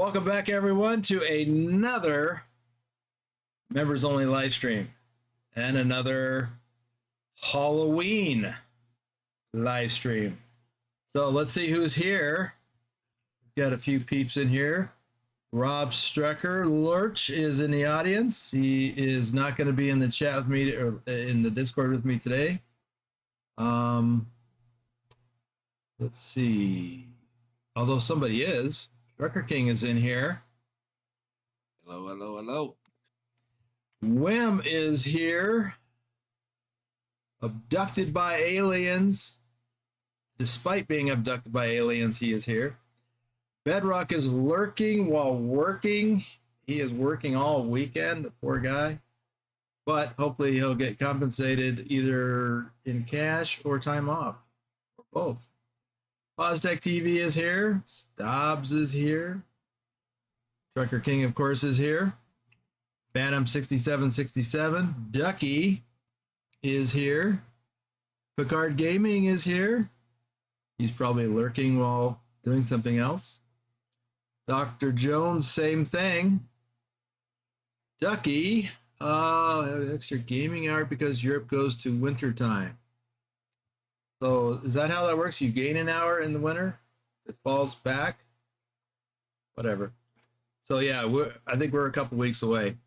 Welcome back, everyone, to another members only live stream and another Hauloween live stream. So let's see who's here. We've got a few peeps in here. Rob Strecker Lurch is in the audience. He is not going to be in the chat with me or in the Discord with me today. Let's see. Although somebody is. TruckerKing is in here. Hello, hello, hello. Wim is here. Abducted by aliens. Despite being abducted by aliens, he is here. Bedrock is lurking while working. He is working all weekend, the poor guy. But hopefully he'll get compensated either in cash or time off, or both. Poztec TV is here. Stobbs is here. TruckerKing, of course, is here. Phantom 6767. Ducky is here. Picard Gaming is here. He's probably lurking while doing something else. Dr. Jones, same thing. Ducky, extra gaming hour because Europe goes to winter time. So is that how that works? You gain an hour in the winter? It falls back? Whatever. So yeah, I think we're a couple weeks away.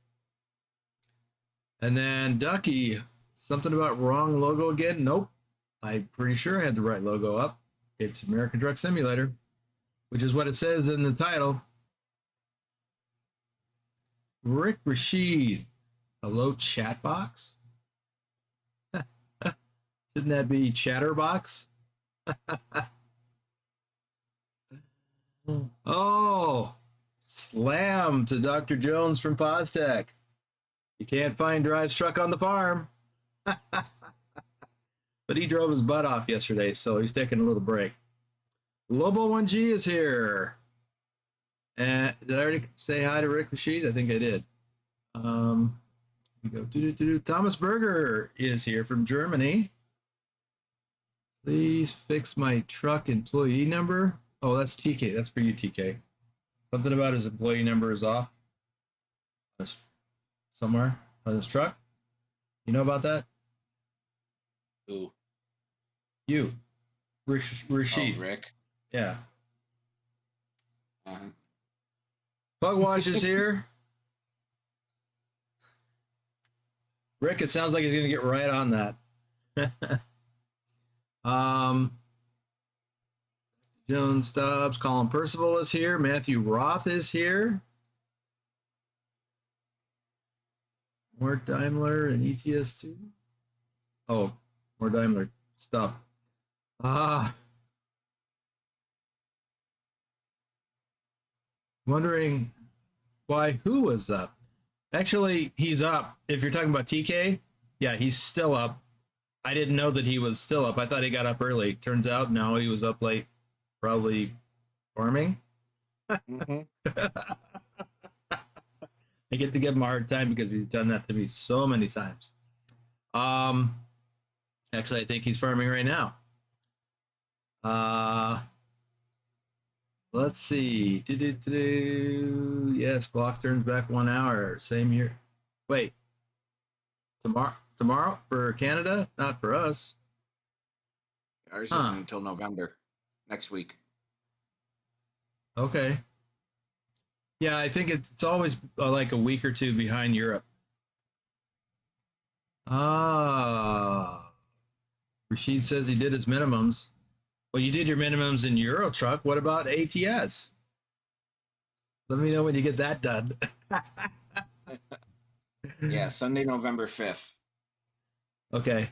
And then Ducky, something about wrong logo again? Nope. I'm pretty sure I had the right logo up. It's American Truck Simulator, which is what it says in the title. Rick Rashid, hello chat box. Shouldn't that be Chatterbox? Oh, slam to Dr. Jones from Poztec. You can't find Drive's truck on the farm. But he drove his butt off yesterday, so he's taking a little break. Lobo 1G is here. And did I already say hi to Rick Rashid? I think I did. We go. Thomas Berger is here from Germany. Please fix my truck employee number. Oh, that's TK. That's for you, TK. Something about his employee number is off. Somewhere on his truck. You know about that? Who? You. Rashid. Oh, Rick. Yeah. Pugwash is here. Rick, it sounds like he's going to get right on that. Jones Stubbs, Colin Percival is here. Matthew Roth is here. More Daimler and ETS2. Oh, more Daimler stuff. Wondering why who was up. Actually, he's up. If you're talking about TK, yeah, he's still up. I didn't know that he was still up. I thought he got up early. Turns out, no, he was up late, probably farming. Mm-hmm. I get to give him a hard time because he's done that to me so many times. Actually, I think he's farming right now. Let's see. Yes, clock turns back 1 hour. Same here. Wait. Tomorrow for Canada? Not for us. Ours isn't until November. Next week. Okay. Yeah, I think it's always like a week or two behind Europe. Rashid says he did his minimums. Well, you did your minimums in Euro Truck. What about ATS? Let me know when you get that done. Yeah, Sunday, November 5th. Okay.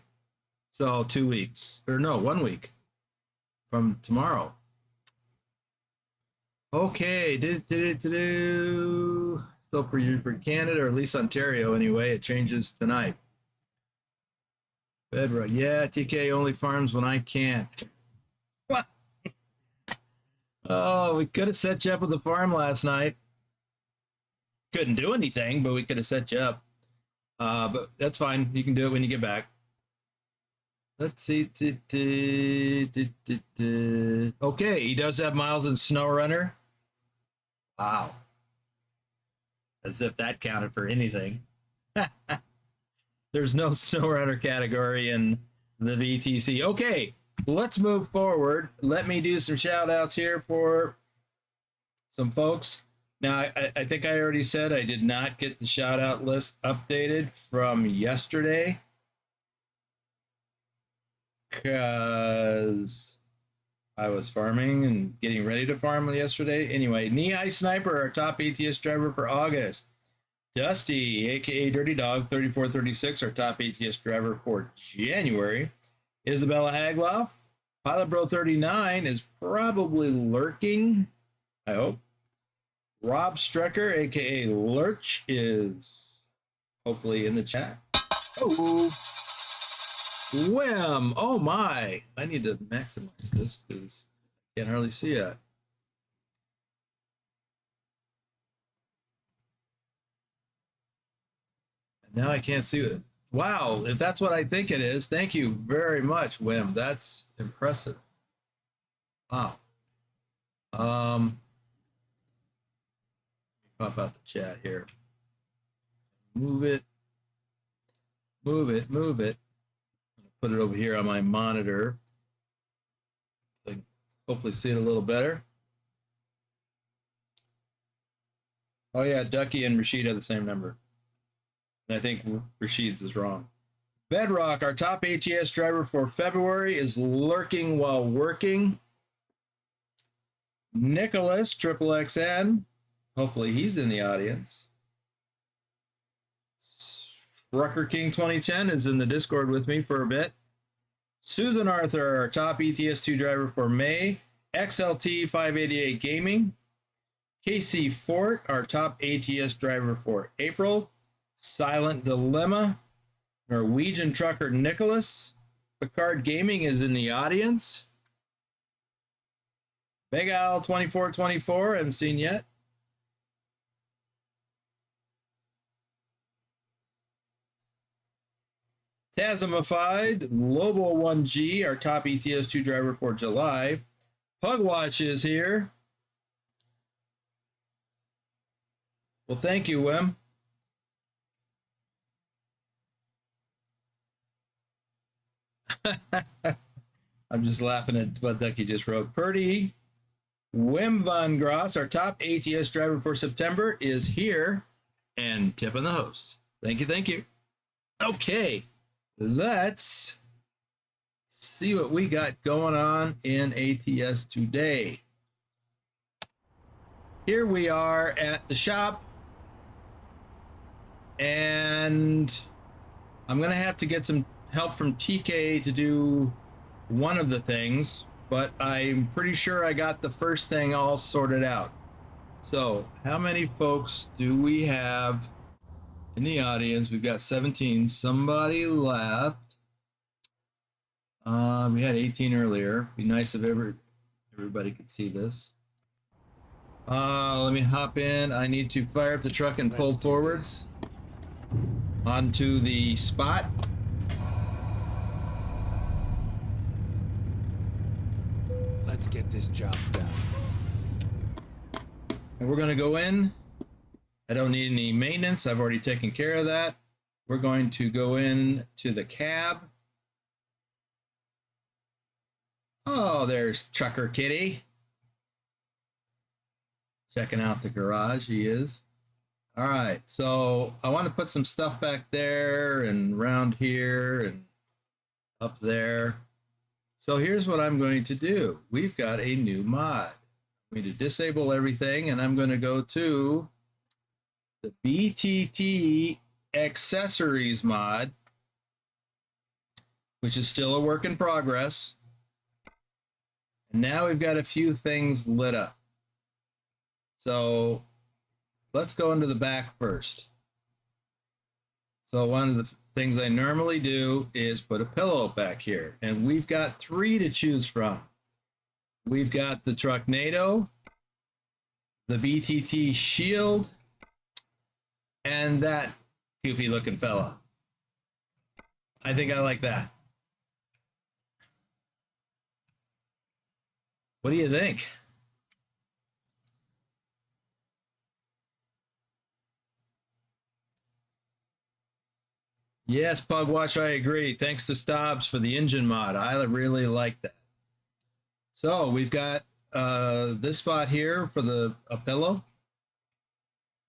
So 2 weeks. Or no, 1 week from tomorrow. Okay. So for Canada, or at least Ontario anyway, it changes tonight. Bedrock. Yeah, TK only farms when I can't. What? Oh, we could have set you up with the farm last night. Couldn't do anything, but we could have set you up. But that's fine. You can do it when you get back. Let's see. Okay, he does have miles in SnowRunner. Wow. As if that counted for anything. There's no SnowRunner category in the VTC. Okay, let's move forward. Let me do some shout outs here for some folks. Now, I think I already said I did not get the shout out list updated from yesterday because I was farming and getting ready to farm yesterday. Anyway, Knee High Sniper, our top ATS driver for August. Dusty, aka Dirty Dog 3436, our top ATS driver for January. Isabella Hagloff, Pilot Bro 39 is probably lurking, I hope. Rob Strecker, aka Lurch, is hopefully in the chat. Oh, Wham! Oh my! I need to maximize this because I can't hardly see it. Now I can't see it. Wow, if that's what I think it is, thank you very much, Wim. That's impressive. Wow. Pop out the chat here. Move it. Move it. Move it. Put it over here on my monitor. So I can hopefully see it a little better. Oh yeah, Ducky and Rashid have the same number. And I think Rashid's is wrong. Bedrock, our top ATS driver for February, is lurking while working. Nicholas, Triple XN, hopefully he's in the audience. TruckerKing 2010 is in the Discord with me for a bit. Susan Arthur, our top ETS2 driver for May. XLT 588 Gaming. KC Fort, our top ATS driver for April. Silent Dilemma. Norwegian Trucker Nicholas. Picard Gaming is in the audience. Big Al 2424, haven't seen yet. Tasmified, Lobo 1G, our top ETS2 driver for July. Pugwatch is here. Well, thank you, Wim. I'm just laughing at what Ducky just wrote. Purdy, Wim Van Gross, our top ATS driver for September, is here and tipping the host. Thank you, thank you. Okay, let's see what we got going on in ATS today. Here we are at the shop, and I'm going to have to get some help from TK to do one of the things, but I'm pretty sure I got the first thing all sorted out. So how many folks do we have in the audience? We've got 17. Somebody left. We had 18 earlier. Be nice if everybody could see this. Let me hop in. I need to fire up the truck and pull forward onto the spot. Let's get this job done. And we're going to go in. I don't need any maintenance. I've already taken care of that. We're going to go in to the cab. Oh, there's Trucker Kitty. Checking out the garage, he is. All right, so I want to put some stuff back there and around here and up there. So here's what I'm going to do. We've got a new mod. I'm going to disable everything, and I'm going to go to the BTT accessories mod, which is still a work in progress. And now we've got a few things lit up. So let's go into the back first. So one of the things I normally do is put a pillow back here, and we've got 3 to choose from. We've got the Trucknado, the BTT Shield, and that goofy looking fella. I think I like that. What do you think? Yes, Pugwash, I agree. Thanks to Stobbs for the engine mod. I really like that. So we've got this spot here for a pillow.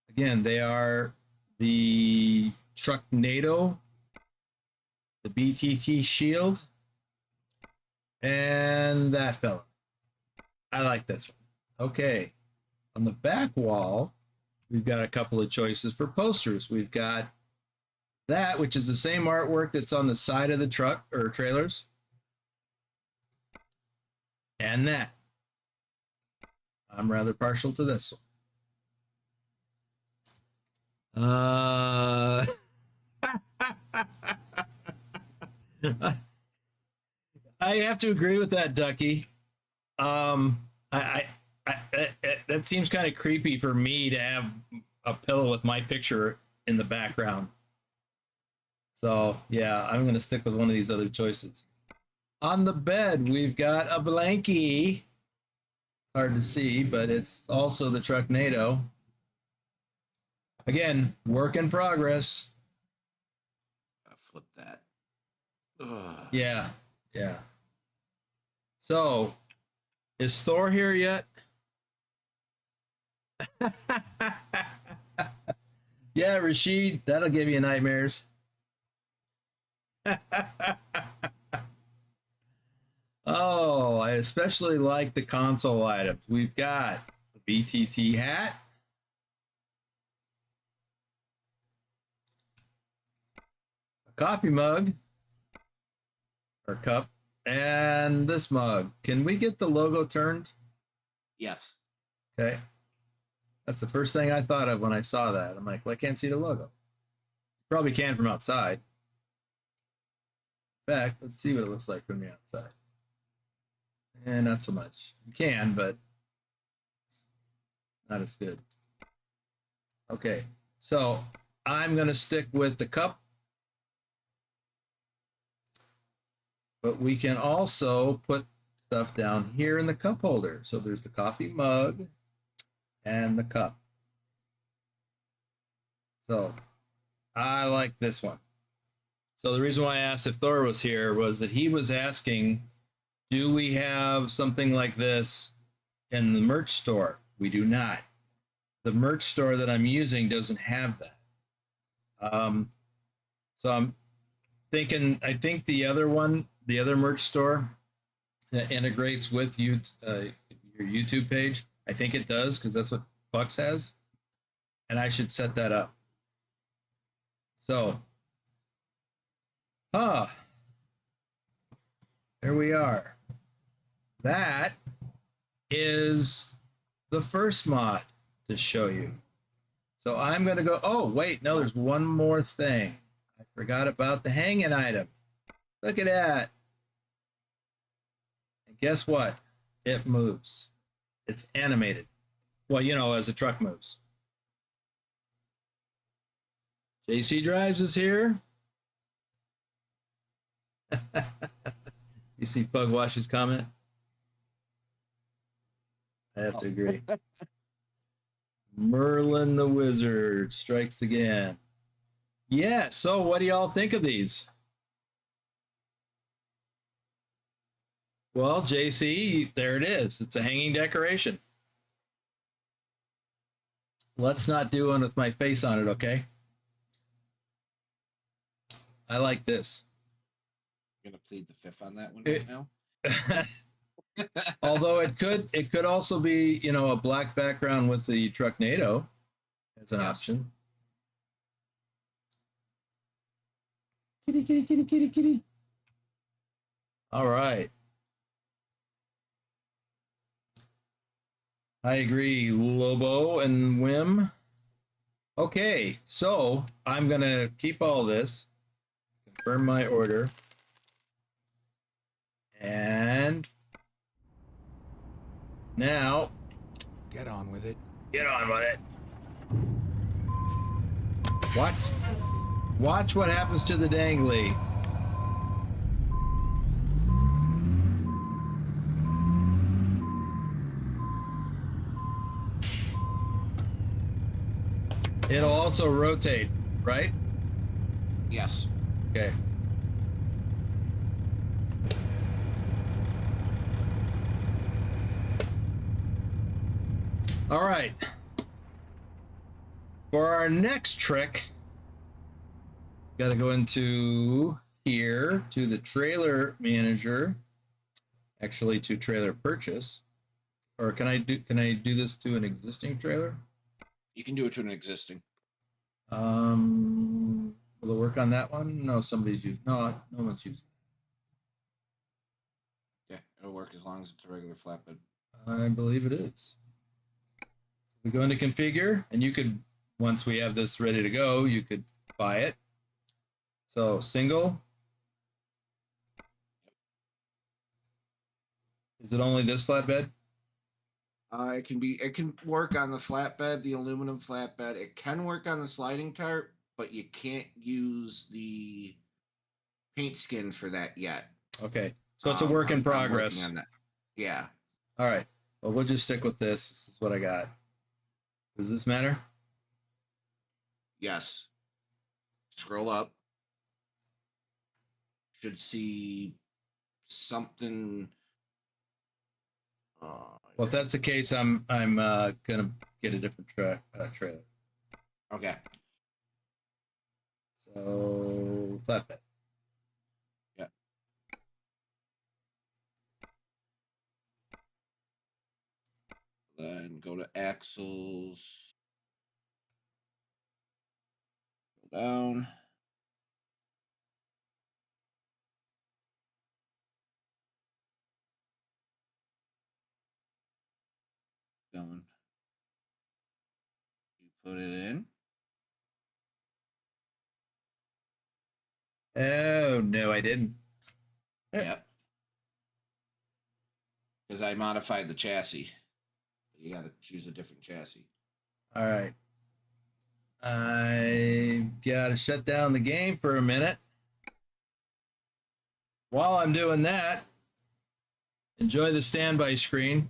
Again, they are the Trucknado, the BTT Shield, and that fella. I like this one. Okay. On the back wall, we've got a couple of choices for posters. We've got that, which is the same artwork that's on the side of the truck or trailers. And that. I'm rather partial to this one. I have to agree with that, Ducky. That seems kind of creepy for me to have a pillow with my picture in the background. So yeah, I'm gonna stick with one of these other choices. On the bed, we've got a blankie. Hard to see, but it's also the Trucknado. Again, work in progress. Flip that. Ugh. Yeah, yeah. So, is Thor here yet? Yeah, Rashid, that'll give you nightmares. Oh, I especially like the console items. We've got the BTT hat, a coffee mug or cup, and this mug. Can we get the logo turned? Yes. Okay. That's the first thing I thought of when I saw that. I'm like, well, I can't see the logo. Probably can from outside. In fact, let's see what it looks like from the outside. And not so much. You can, but not as good. Okay, so I'm going to stick with the cup. But we can also put stuff down here in the cup holder. So there's the coffee mug and the cup. So I like this one. So the reason why I asked if Thor was here was that he was asking, do we have something like this in the merch store? We do not. The merch store that I'm using doesn't have that. So I'm thinking, I think the other one, the other merch store that integrates with you, your YouTube page, I think it does, because that's what Bucks has. And I should set that up. So, there we are. That is the first mod to show you. So I'm going to go, oh, wait, no, there's one more thing. I forgot about the hanging item. Look at that. And guess what? It moves. It's animated. Well, you know, as a truck moves. JC Drives is here. You see Pugwash's comment? I have to agree. Merlin the Wizard strikes again. Yeah, so what do y'all think of these? Well, JC, there it is. It's a hanging decoration. Let's not do one with my face on it, okay? I like this. You're gonna plead the fifth on that one right now. Although it could also be, you know, a black background with the Trucknado as an option. Kitty, kitty, kitty, kitty, kitty. All right. I agree, Lobo and Wim. Okay, so I'm gonna keep all this, confirm my order, and now Get on with it. get on with it. Watch what happens to the dangly. It'll also rotate, right? Yes. Okay. All right. For our next trick, got to go into here to the trailer manager, actually to trailer purchase. Or can I do this to an existing trailer? You can do it to an existing. Will it work on that one? No, somebody's used. No one's used. Yeah, it'll work as long as it's a regular flatbed. I believe it is. We go into configure, and you could, once we have this ready to go, you could buy it. So single. Is it only this flatbed? It can work on the flatbed, the aluminum flatbed. It can work on the sliding tarp, but you can't use the paint skin for that yet. Okay, so it's a work in progress. I'm working on that. Yeah. All right. Well, we'll just stick with this. This is what I got. Does this matter? Yes. Scroll up. Should see something. Well, if that's the case, I'm gonna get a different trailer. Okay. So flatbed. Yeah. Then go to axles. Go down. Done. You put it in. Oh no, I didn't. Yep. Because I modified the chassis. You got to choose a different chassis. All right. I gotta shut down the game for a minute. While I'm doing that, enjoy the standby screen.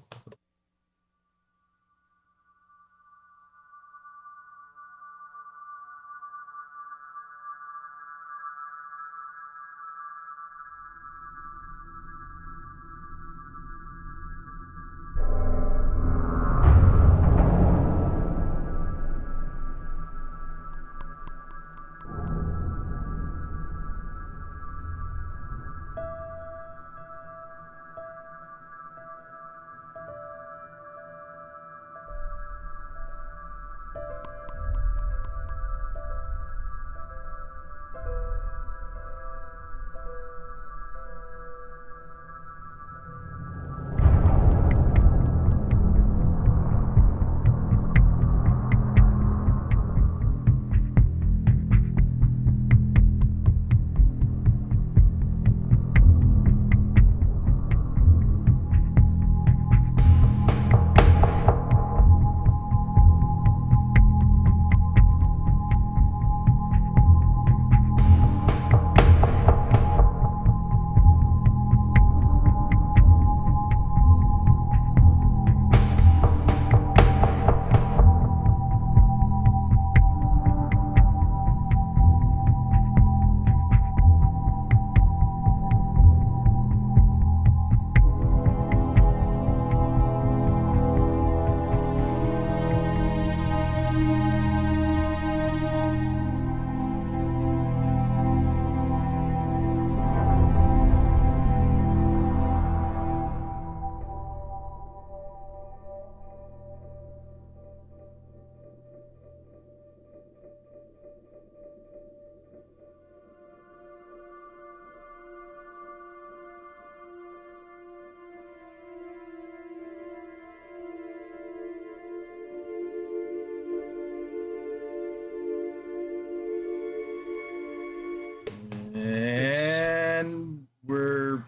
And we're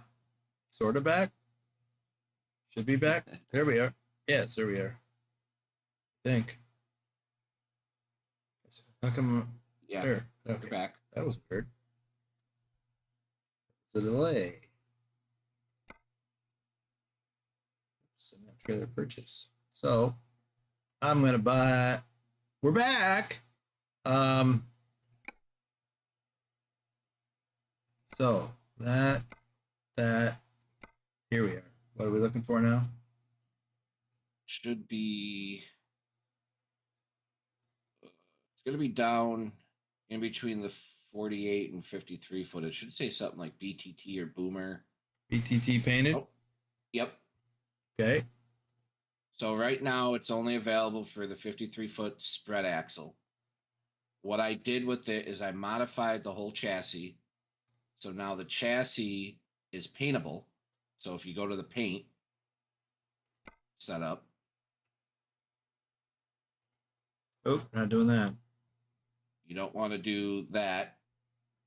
sort of back. Should be back. There we are. Yes, there we are. I think. How come? Yeah. There. Okay. You're back. That was weird. The delay. Send that trailer purchase. So I'm gonna buy. We're back. So that, here we are. What are we looking for now? Should be. It's going to be down in between the 48 and 53 foot. It should say something like BTT or Boomer. BTT painted. Oh, yep. Okay. So right now it's only available for the 53-foot spread axle. What I did with it is I modified the whole chassis. So now the chassis is paintable. So if you go to the paint setup. Oh, not doing that. You don't want to do that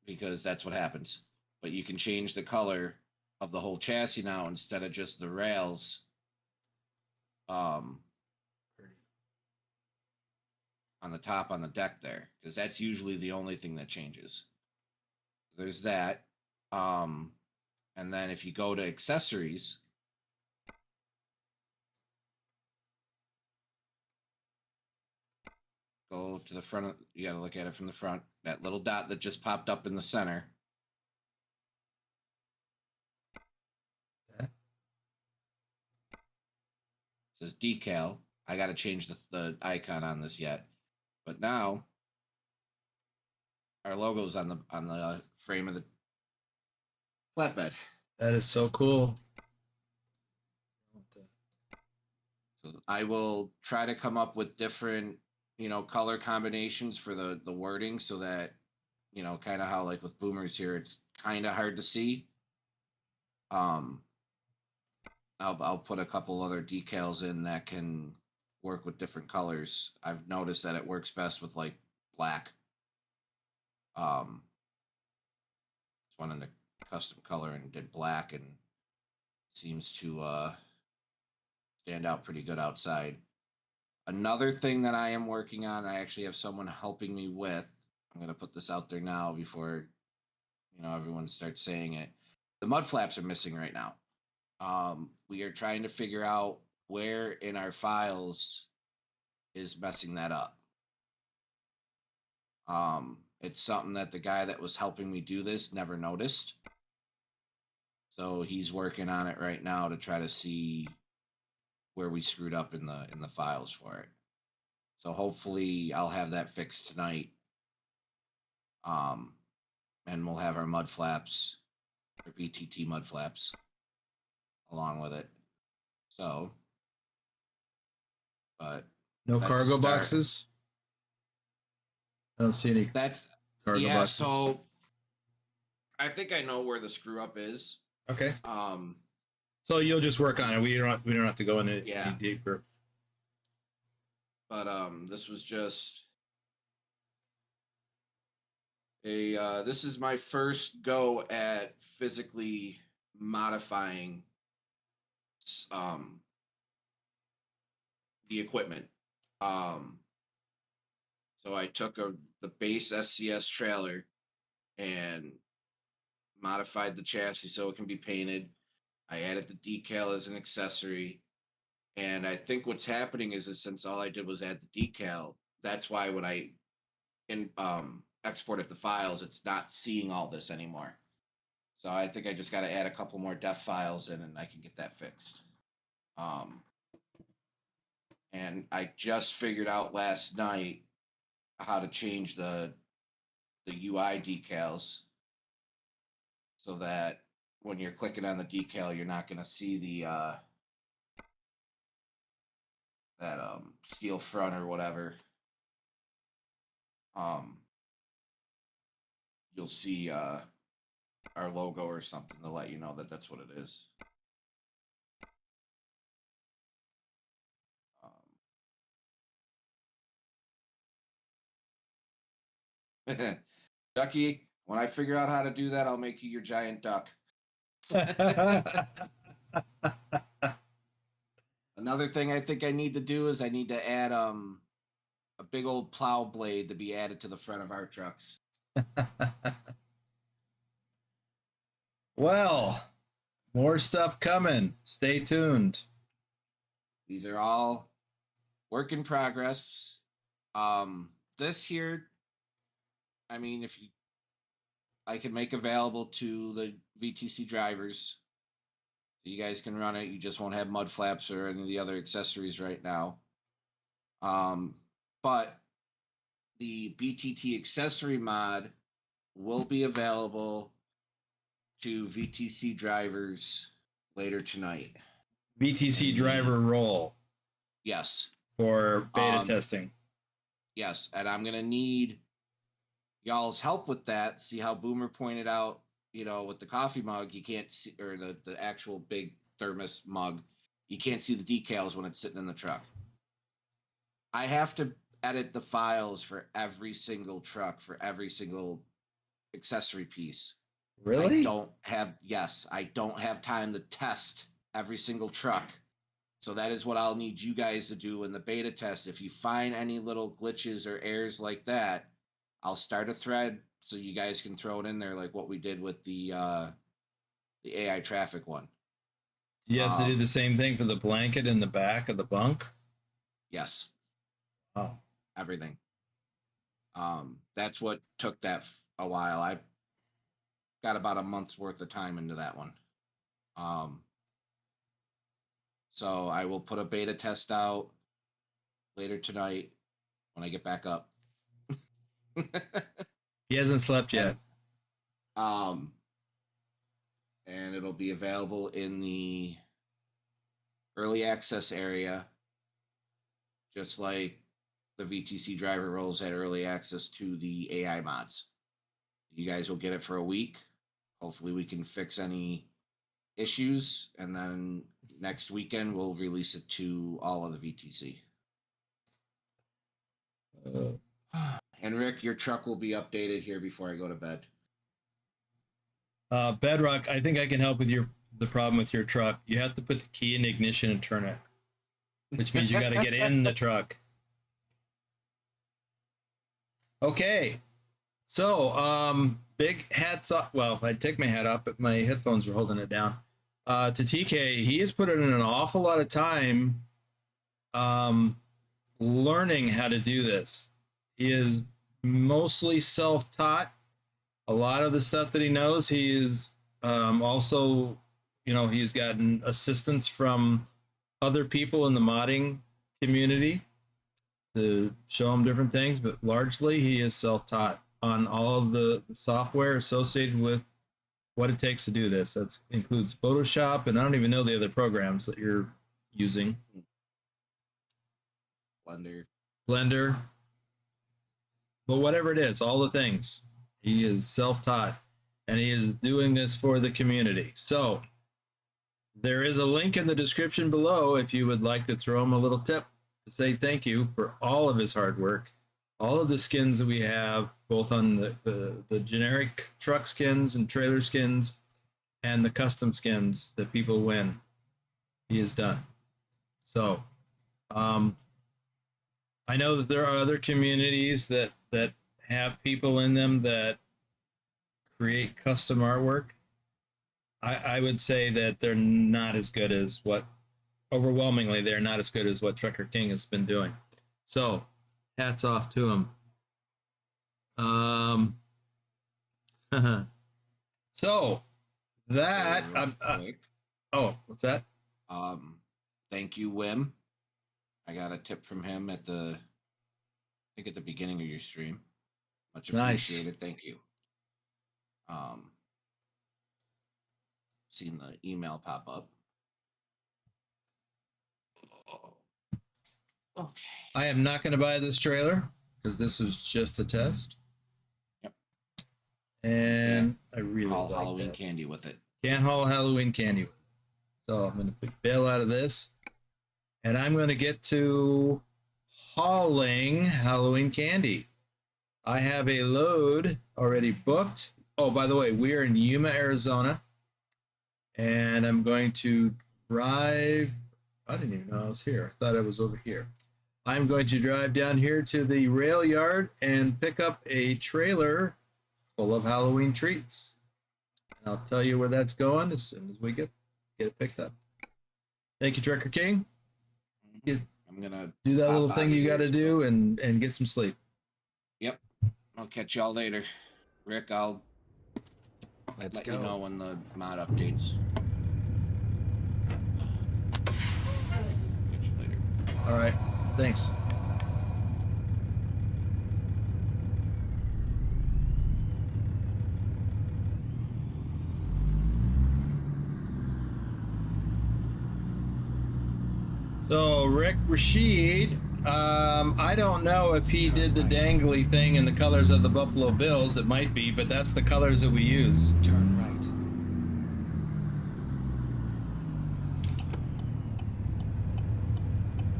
because that's what happens. But you can change the color of the whole chassis now instead of just the rails. On the top on the deck there, because that's usually the only thing that changes. There's that. And then if you go to accessories, go to the front. You got to look at it from the front. That little dot that just popped up in the center. Okay. Says decal. I got to change the icon on this yet, but now our logo's on the frame of the flatbed. That is so cool. So I will try to come up with different, color combinations for the wording so that, kind of how like with boomers here, it's kind of hard to see. I'll put a couple other decals in that can work with different colors. I've noticed that it works best with like black. Just went into custom color and did black and seems to stand out pretty good outside. Another thing that I am working on, I actually have someone helping me with. I'm going to put this out there now before, everyone starts saying it. The mud flaps are missing right now. We are trying to figure out where in our files is messing that up. It's something that the guy that was helping me do this never noticed. So he's working on it right now to try to see where we screwed up in the files for it. So hopefully I'll have that fixed tonight. And we'll have our mud flaps, or BTT mud flaps, along with it. So, but No that's cargo the start. boxes. I don't see any That's cargo boxes. So I think I know where the screw up is. Okay. So you'll just work on it. We don't have to go into any deeper. But this was just this is my first go at physically modifying the equipment. So I took the base SCS trailer and modified the chassis so it can be painted. I added the decal as an accessory. And I think what's happening is since all I did was add the decal, that's why when I exported the files, it's not seeing all this anymore. So I think I just got to add a couple more def files in and I can get that fixed. And I just figured out last night how to change the UI decals so that when you're clicking on the decal, you're not going to see the that steel front or whatever. You'll see our logo or something to let you know that that's what it is. Ducky, when I figure out how to do that, I'll make you your giant duck. Another thing I think I need to do is I need to add a big old plow blade to be added to the front of our trucks. Well, more stuff coming. Stay tuned. These are all work in progress. This here, I mean, I can make available to the VTC drivers. You guys can run it. You just won't have mud flaps or any of the other accessories right now. But the BTT accessory mod will be available to VTC drivers later tonight. VTC driver role. Yes. For beta testing. Yes, and I'm going to need y'all's help with that. See how Boomer pointed out, with the coffee mug, you can't see, or the actual big thermos mug, you can't see the decals when it's sitting in the truck. I have to edit the files for every single truck, for every single accessory piece. Really? I don't have time to test every single truck. So that is what I'll need you guys to do in the beta test. If you find any little glitches or errors like that, I'll start a thread so you guys can throw it in there like what we did with the AI traffic one. You have to do the same thing for the blanket in the back of the bunk? Yes. Oh. Everything. That's what took that a while. I got about a month's worth of time into that one. So I will put a beta test out later tonight when I get back up. He hasn't slept yet. And it'll be available in the early access area, just like the VTC driver roles had early access to the AI mods. You guys will get it for a week. Hopefully we can fix any issues, and then next weekend we'll release it to all of the VTC. And Rick, your truck will be updated here before I go to bed. Bedrock, I think I can help with the problem with your truck. You have to put the key in the ignition and turn it, which means you got to get in the truck. Okay, so big hats off. Well, I take my hat off, but my headphones are holding it down. To TK, he has put in an awful lot of time learning how to do this. He is mostly self-taught. A lot of the stuff that he knows, he is also, he's gotten assistance from other people in the modding community to show him different things, but largely he is self-taught on all of the software associated with what it takes to do this. That includes Photoshop, and I don't even know the other programs that you're using. Blender. But whatever it is, all the things. He is self-taught, and he is doing this for the community. So there is a link in the description below if you would like to throw him a little tip to say thank you for all of his hard work, all of the skins that we have, both on the generic truck skins and trailer skins and the custom skins that people win. He has done. So I know that there are other communities that have people in them that create custom artwork. I would say that they're not as good as what, overwhelmingly, they're not as good as what TruckerKing has been doing. So, hats off to him. So, that, oh, what's that? Thank you, Wim. I got a tip from him at the beginning of your stream. Much appreciated. Nice. Thank you. Seen the email pop up. Okay. I am not going to buy this trailer because this is just a test. Yep. And yeah, I really haul like Halloween that. Candy with it. Can't haul Halloween candy with it. So I'm going to bail out of this, and I'm going to get to hauling Halloween candy. I have a load already booked. Oh, by the way, we are in Yuma, Arizona, and I'm going to drive. I didn't even know I was here. I thought I was over here. I'm going to drive down here to the rail yard and pick up a trailer full of Halloween treats. And I'll tell you where that's going as soon as we get it picked up. Thank you, TruckerKing. I'm gonna do that little thing you got to do and get some sleep. Yep. I'll catch y'all later. Rick, I'll Let's let go. you know when the mod updates. Catch you later. All right, thanks. So Rick Rashid, I don't know if he did the dangly thing in the colors of the Buffalo Bills. It might be, but that's the colors that we use. Turn right.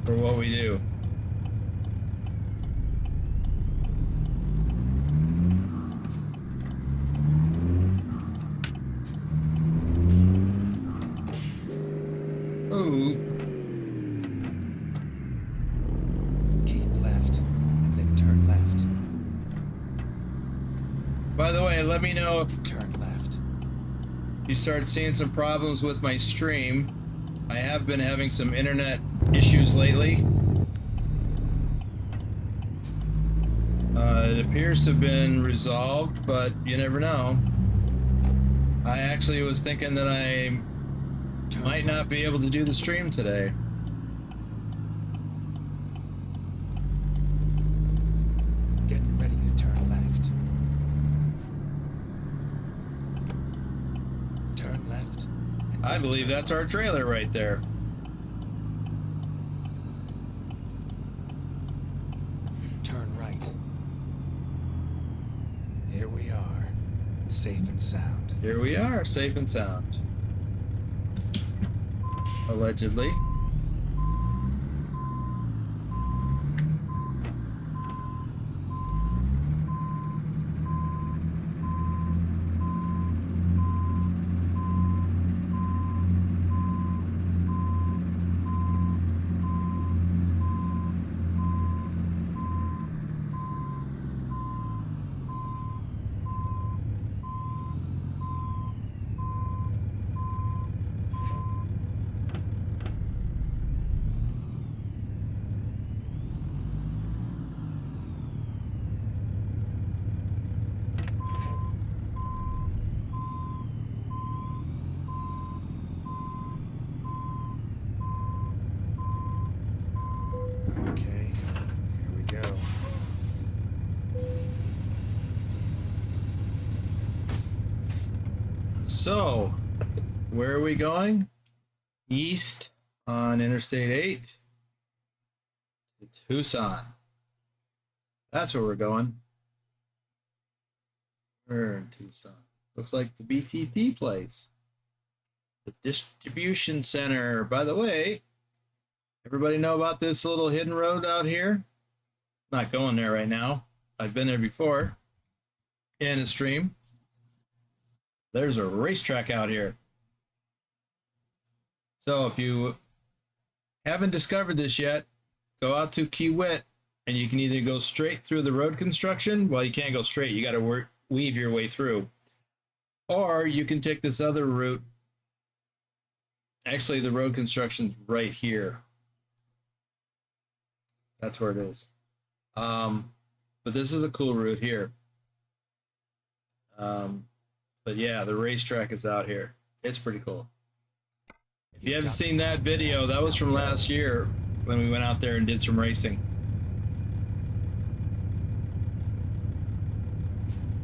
For what we do. Ooh. Keep left, and then turn left. By the way, let me know if Turn left. you start seeing some problems with my stream. I have been having some internet issues lately. It appears to have been resolved, but you never know. I actually was thinking that I might not be able to do the stream today. Get ready to turn left. Turn left. And I then believe turn that's our trailer right there. Turn right. Here we are, safe and sound. Here we are, safe and sound. Allegedly. Okay, here we go. So, where are we going? East on Interstate 8 to Tucson. That's where we're going. We're in Tucson. Looks like the BTT place. The distribution center. By the way, everybody know about this little hidden road out here? Not going there right now. I've been there before in a stream. There's a racetrack out here. So if you haven't discovered this yet, go out to Kiewit and you can either go straight through the road construction. Well, you can't go straight. You got to weave your way through. Or you can take this other route. Actually, the road construction's right here. That's where it is. But this is a cool route here. But yeah, the racetrack is out here. It's pretty cool. If you haven't seen that video, that was from last year when we went out there and did some racing.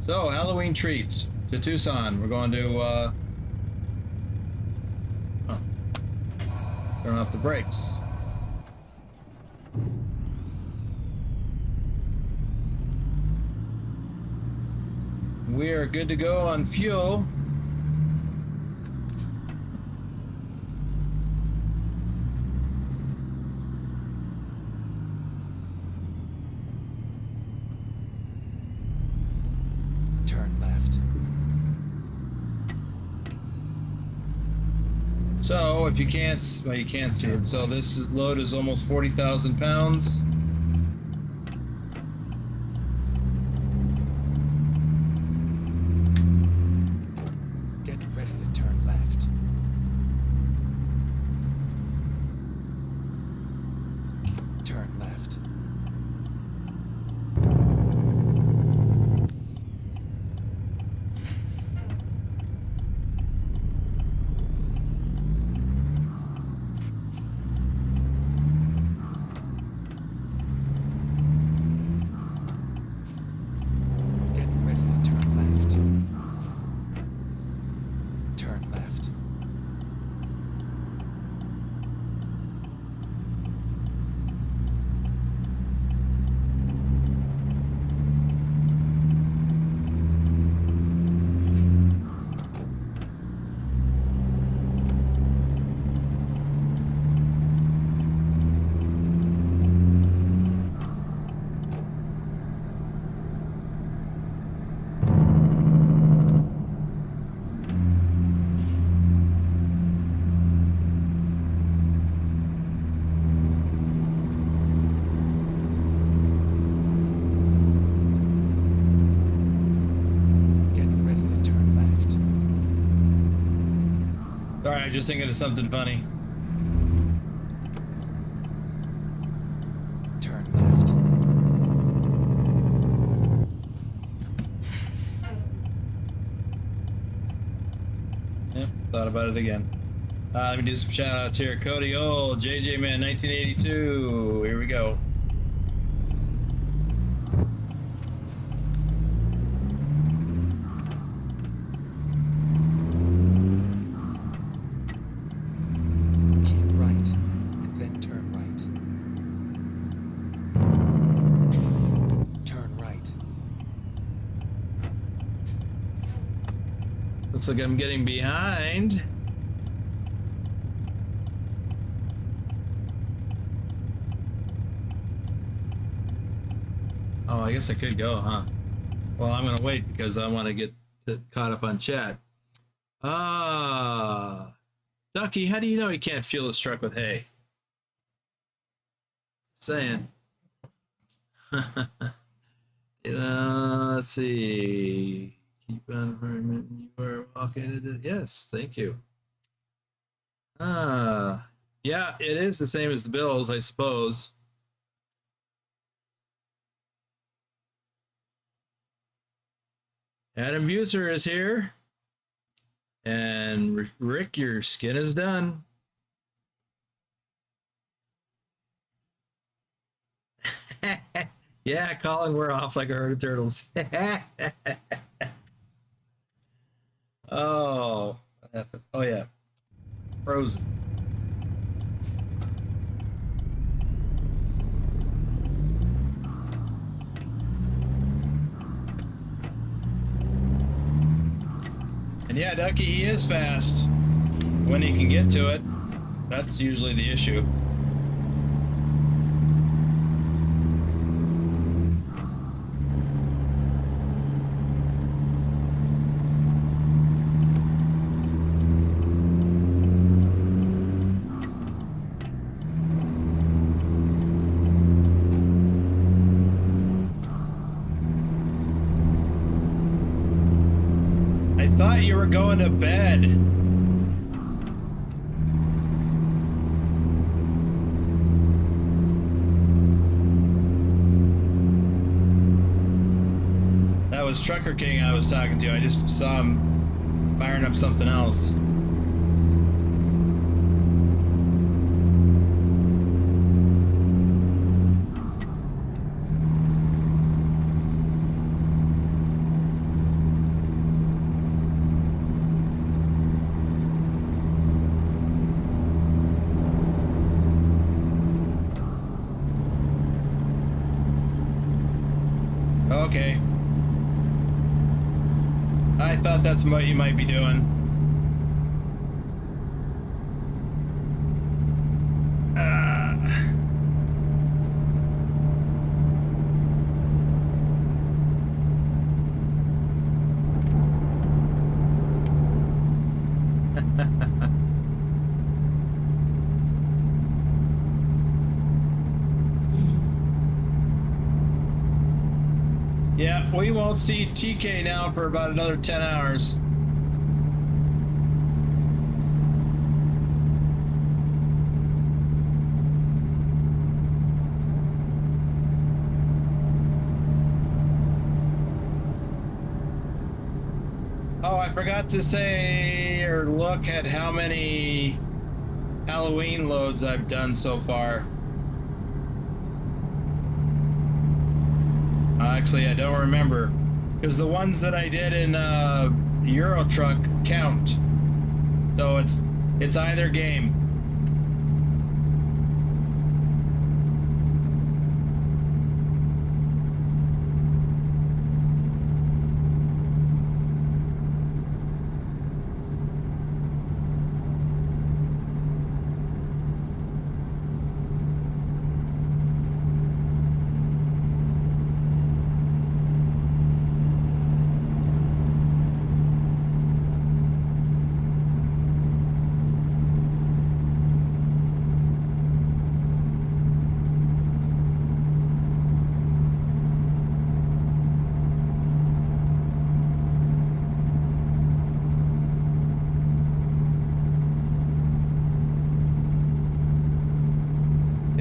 So, Halloween treats to Tucson. We're going to turn off the brakes. We are good to go on fuel. Turn left. So if you can't, well, you can't see it. So this load is almost 40,000 pounds. Get ready to turn left. Turn left. just thinking of something funny. Turn left. Yep, thought about it again. Let me do some shout outs here. Cody Old, JJ Man 1982. Here we go. Keep right, and then turn right. Turn right. Looks like I'm getting behind. Oh, I guess I could go, huh? Well, I'm gonna wait because I want to get caught up on chat. Ducky, how do you know he can't fuel his truck with hay? Saying. Let's see. Keep on environment. You are walking. Yes, thank you. Yeah, it is the same as the bills, I suppose. Adam Buser is here. And Rick, your skin is done. Yeah, Colin, we're off like a herd of turtles. Oh, what happened? Oh, yeah. Frozen. And yeah, Ducky, he is fast when he can get to it. That's usually the issue. I thought you were going to bed. That was TruckerKing I was talking to. I just saw him firing up something else. Okay. I thought that's what you might be doing. Yeah, we won't see TK now for about another 10 hours. Oh, I forgot to say or look at how many Halloween loads I've done so far. Actually, I don't remember, because the ones that I did in Euro Truck count. So it's either game.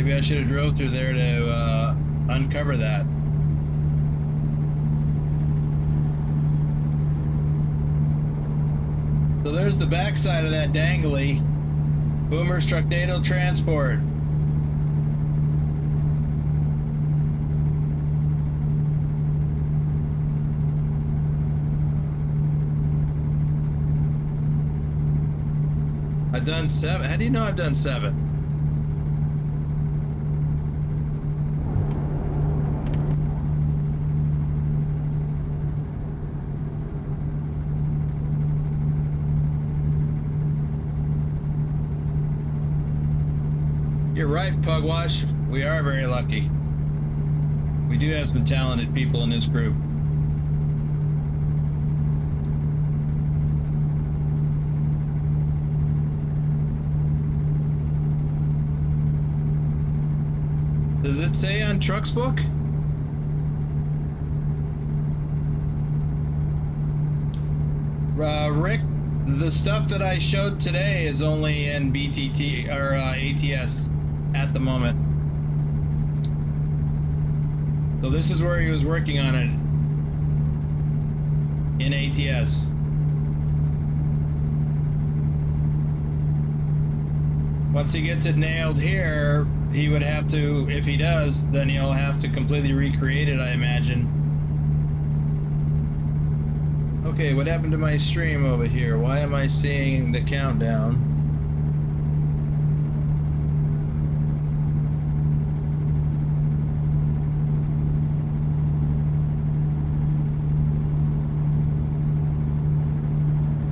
Maybe I should have drove through there to uncover that. So there's the backside of that dangly. Boomer's Trucknado transport. I've done 7. How do you know I've done 7? You're right, Pugwash. We are very lucky. We do have some talented people in this group. Does it say on TrucksBook? Rick, the stuff that I showed today is only in BTT or ATS at the moment. So this is where he was working on it in ATS. Once he gets it nailed here, he would have to, if he does, then he'll have to completely recreate it, I imagine. Okay, what happened to my stream over here? Why am I seeing the countdown?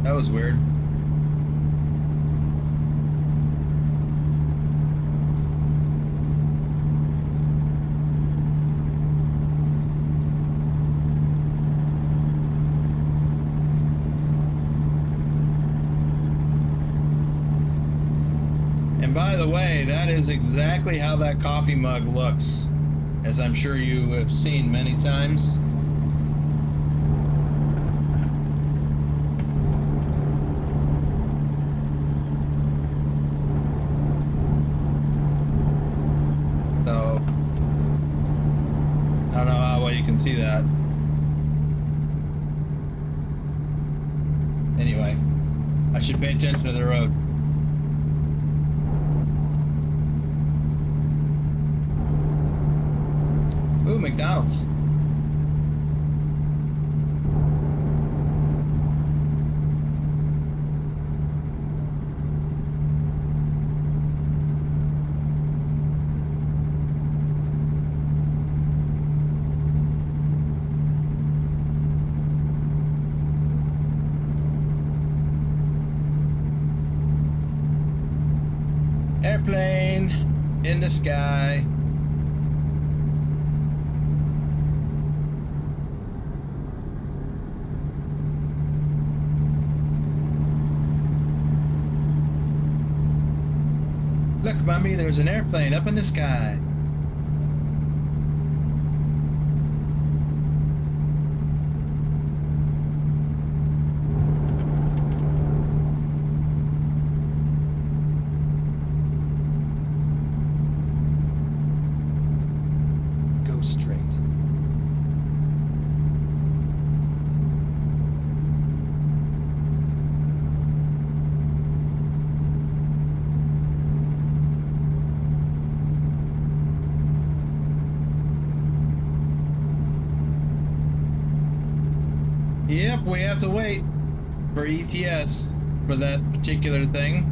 That was weird. By the way, that is exactly how that coffee mug looks, as I'm sure you have seen many times. So, I don't know how well you can see that. Anyway, I should pay attention to the road. Ooh, McDonald's. Airplane in the sky. Look, Mommy, there's an airplane up in the sky. Go straight. Yep, we have to wait for ETS for that particular thing.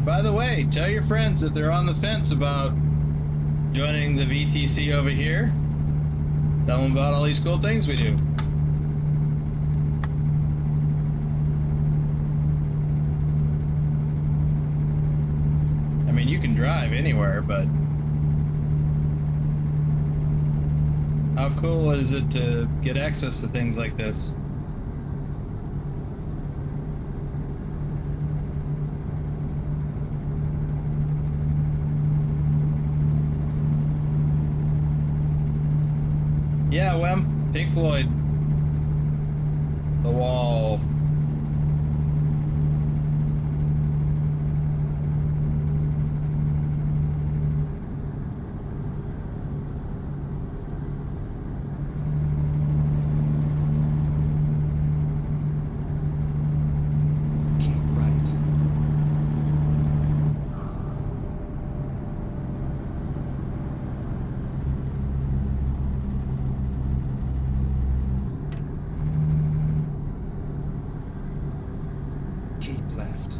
By the way, tell your friends if they're on the fence about joining the VTC over here. Tell them about all these cool things we do. I mean, you can drive anywhere, but how cool is it to get access to things like this? Yeah, Wem. Pink Floyd. The Wall. Keep right. Keep left.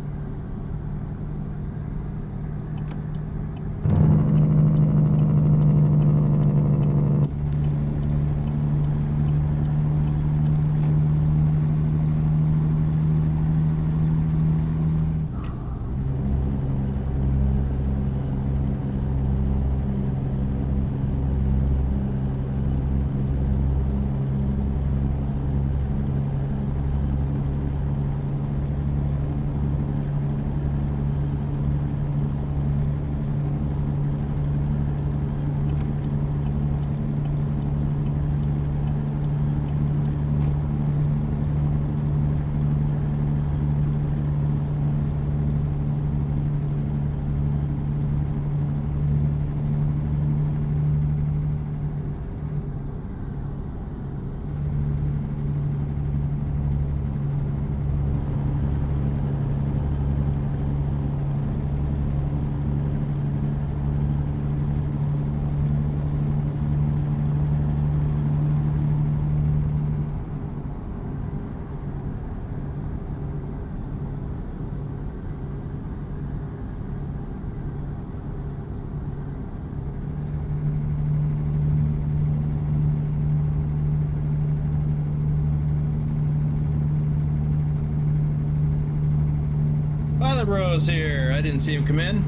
Father Bro's here. I didn't see him come in.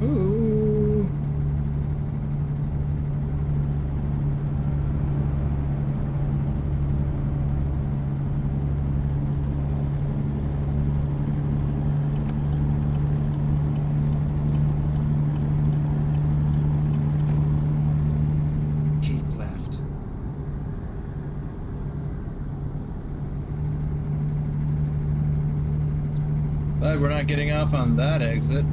Ooh. Keep left. Glad we're not getting off on that exit.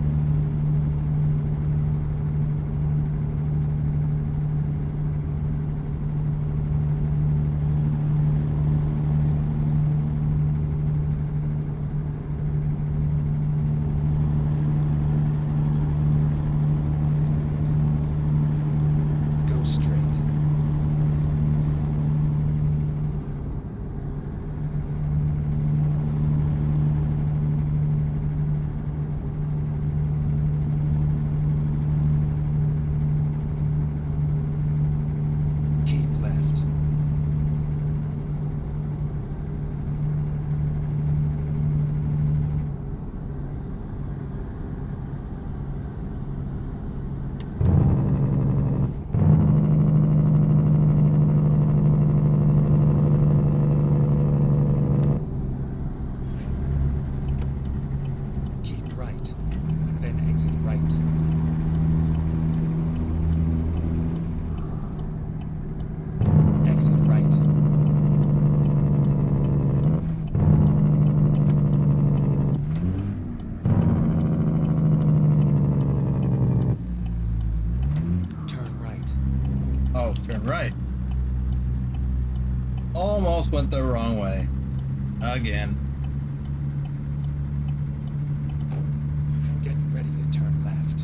Go straight. Keep left. Keep right, and then exit right. Exit right. Turn right. Oh, turn right. Almost went the wrong way. Again. Get ready to turn left.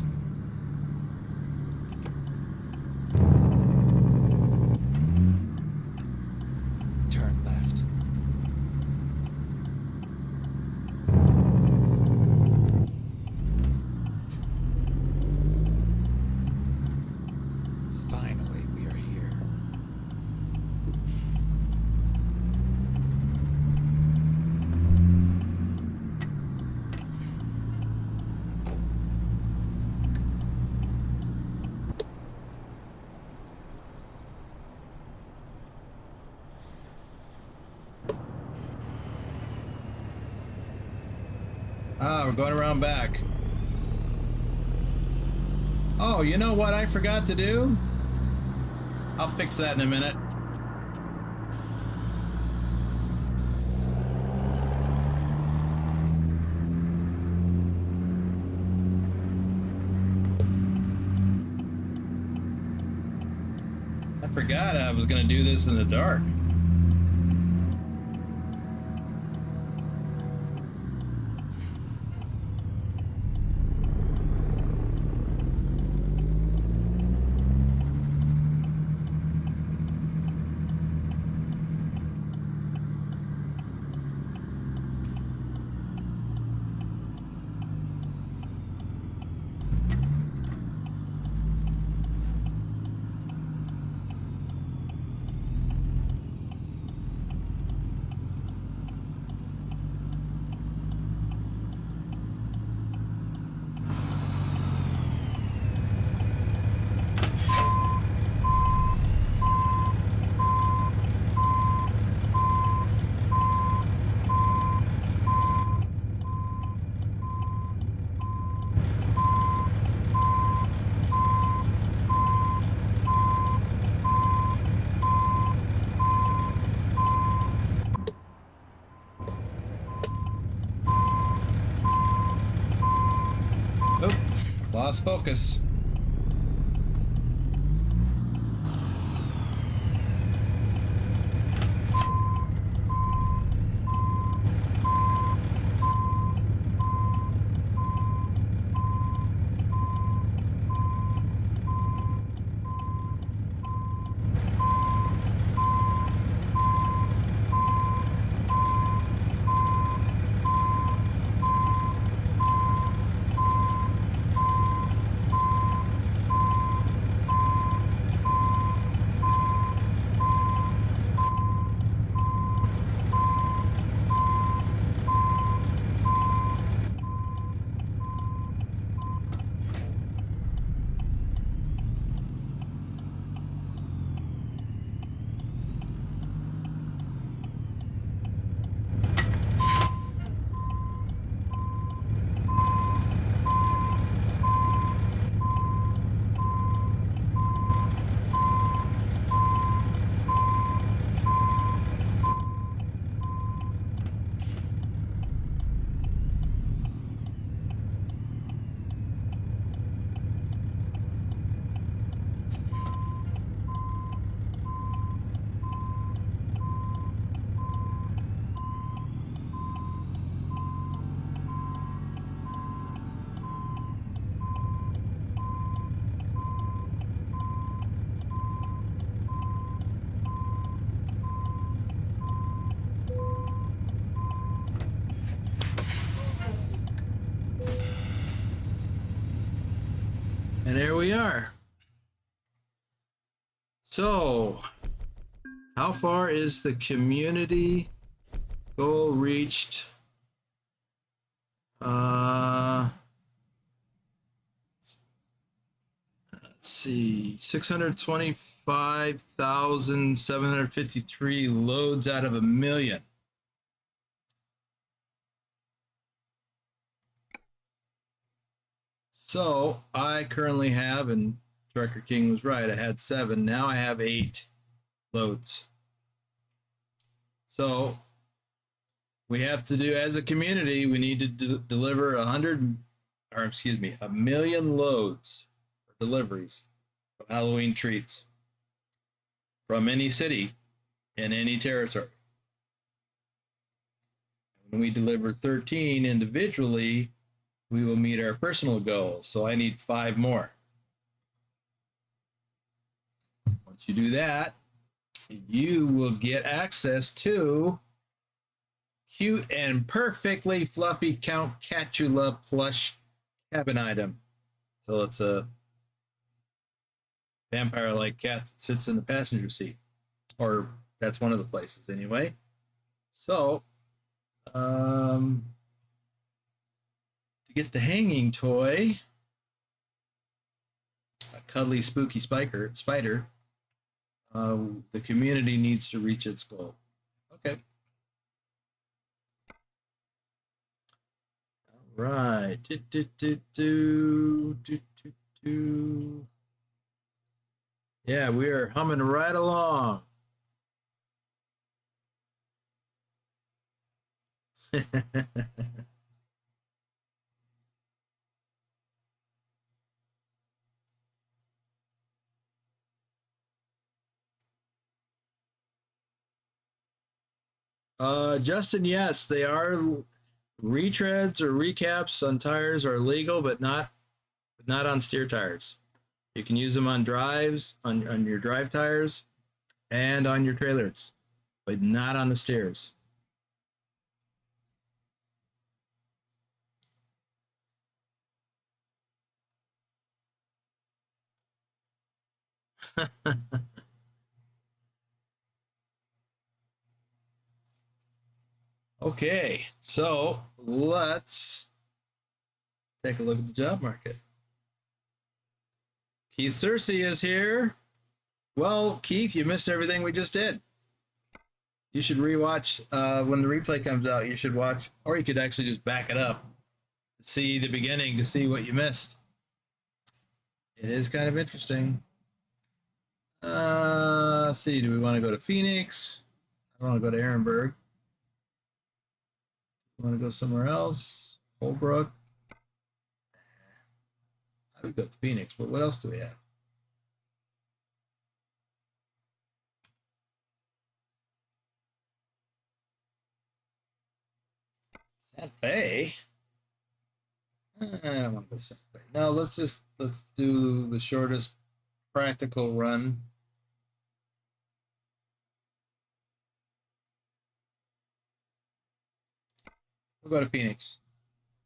Turn left. Finally, we are here. We're going around back. Oh, you know what I forgot to do? I'll fix that in a minute. I forgot I was going to do this in the dark. Oh, lost focus. And there we are. So, how far is the community goal reached? Let's see, 625,753 loads out of 1,000,000. So I currently have, and TruckerKing was right, I had 7. Now I have 8 loads. So we have to do, as a community, we need to deliver 1,000,000 loads or deliveries of Halloween treats from any city in any territory. When we deliver 13 individually, we will meet our personal goals. So I need 5 more. Once you do that, you will get access to cute and perfectly fluffy Count Catula plush cabin item. So it's a vampire-like cat that sits in the passenger seat. Or that's one of the places anyway. So, to get the hanging toy, a cuddly, spooky spider, the community needs to reach its goal. Okay. Right. Do, do, do, do, do, do, do. Yeah, we are humming right along. Justin, yes, they are retreads or recaps on tires are legal, but not on steer tires. You can use them on drives, on your drive tires, and on your trailers, but not on the steers. Okay, so let's take a look at the job market. Keith Searcy is here. Well, Keith, you missed everything we just did. You should rewatch when the replay comes out. You should watch, or you could actually just back it up, see the beginning to see what you missed. It is kind of interesting. Let's see, do we want to go to Phoenix? I want to go to Ehrenberg. Want to go somewhere else? Holbrook. I would go to Phoenix, but what else do we have? Santa Fe. I don't want to go to Santa Fe. No, let's do the shortest practical run. We'll go to Phoenix.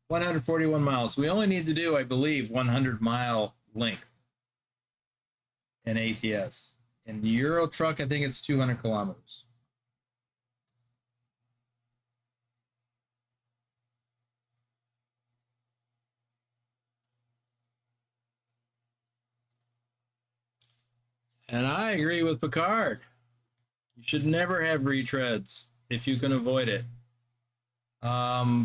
141 miles. We only need to do, I believe, 100-mile length in ATS. In Euro Truck, I think it's 200 kilometers. And I agree with Picard. You should never have retreads if you can avoid it,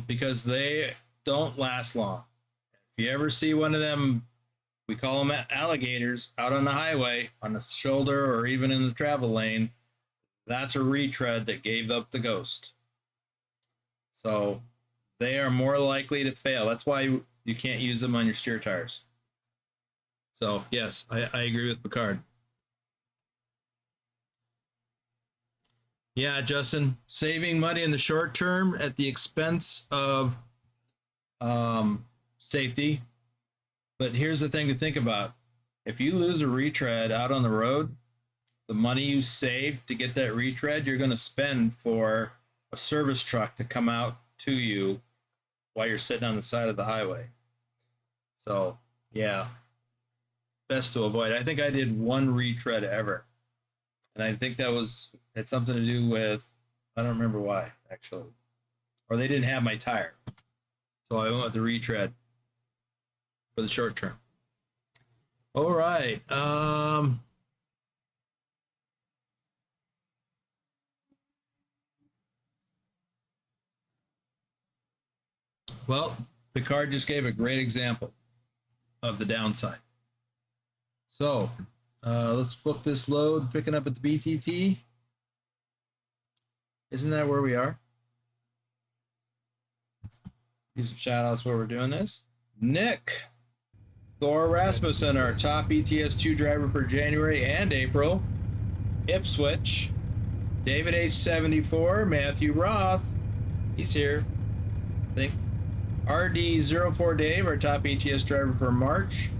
because they don't last long. If you ever see one of them, we call them alligators, out on the highway, on the shoulder, or even in the travel lane, that's a retread that gave up the ghost. So they are more likely to fail. That's why you can't use them on your steer tires. So yes, I agree with Picard. Yeah, Justin, saving money in the short term at the expense of safety. But here's the thing to think about. If you lose a retread out on the road, the money you save to get that retread, you're going to spend for a service truck to come out to you while you're sitting on the side of the highway. So, yeah, best to avoid. I think I did one retread ever. And I think that had something to do with, I don't remember why, actually. Or they didn't have my tire. So I went with the retread for the short term. All right. Well, Picard just gave a great example of the downside. So let's book this load, picking up at the BTT. Isn't that where we are? Give some shout outs where we're doing this. Nick, Thor Rasmussen, our top ETS2 driver for January and April. Ipswich, David H74, Matthew Roth, he's here, I think. RD04 Dave, our top ETS driver for March.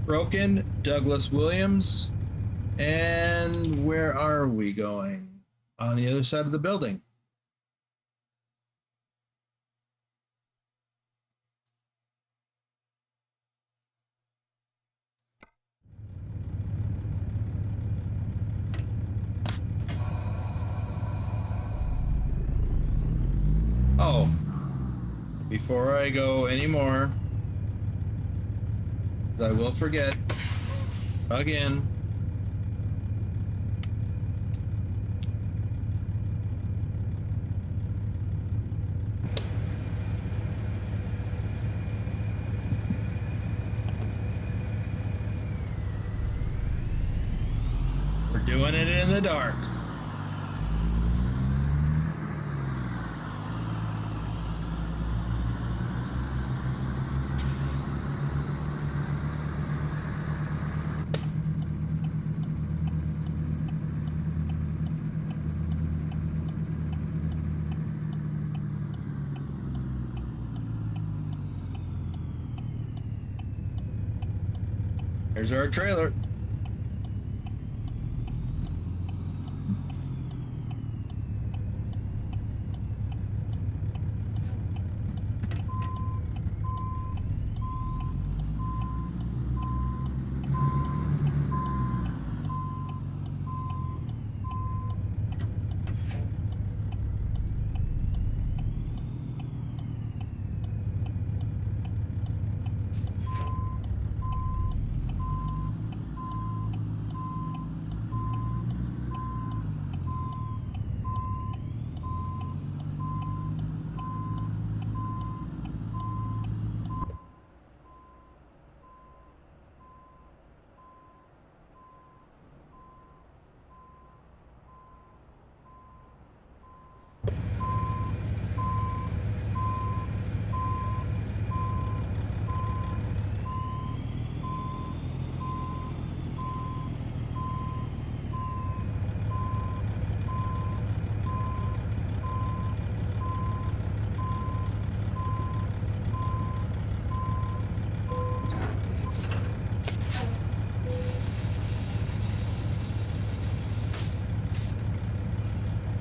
Broken, Douglas Williams. And where are we going? On the other side of the building. Oh, before I go anymore, I will forget again. We're doing it in the dark. There's our trailer.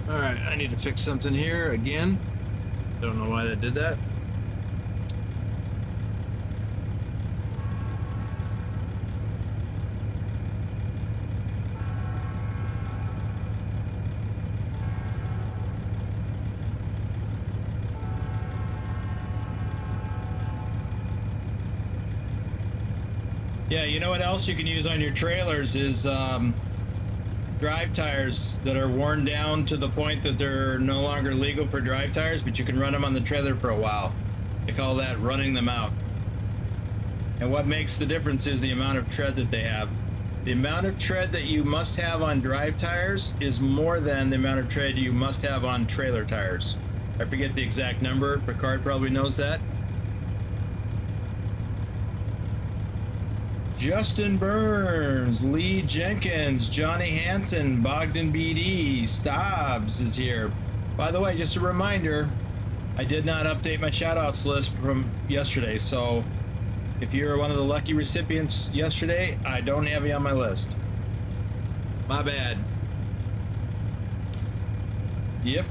All right, I need to fix something here again. Don't know why that did that. Yeah, you know what else you can use on your trailers is drive tires that are worn down to the point that they're no longer legal for drive tires, but you can run them on the trailer for a while. They call that running them out. And what makes the difference is the amount of tread that they have. The amount of tread that you must have on drive tires is more than the amount of tread you must have on trailer tires. I forget the exact number. Picard probably knows that. Justin Burns, Lee Jenkins, Johnny Hansen, Bogdan BD, Stobbs is here. By the way, just a reminder, I did not update my shoutouts list from yesterday, so if you're one of the lucky recipients yesterday, I don't have you on my list. My bad. Yep.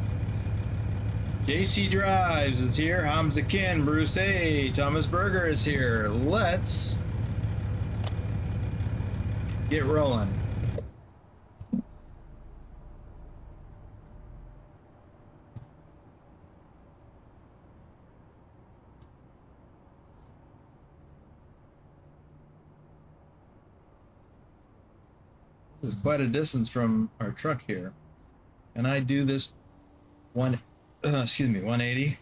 JC Drives is here, Hamza Ken, Bruce A, Thomas Berger is here. Let's get rolling. This is quite a distance from our truck here. Can I do this 180?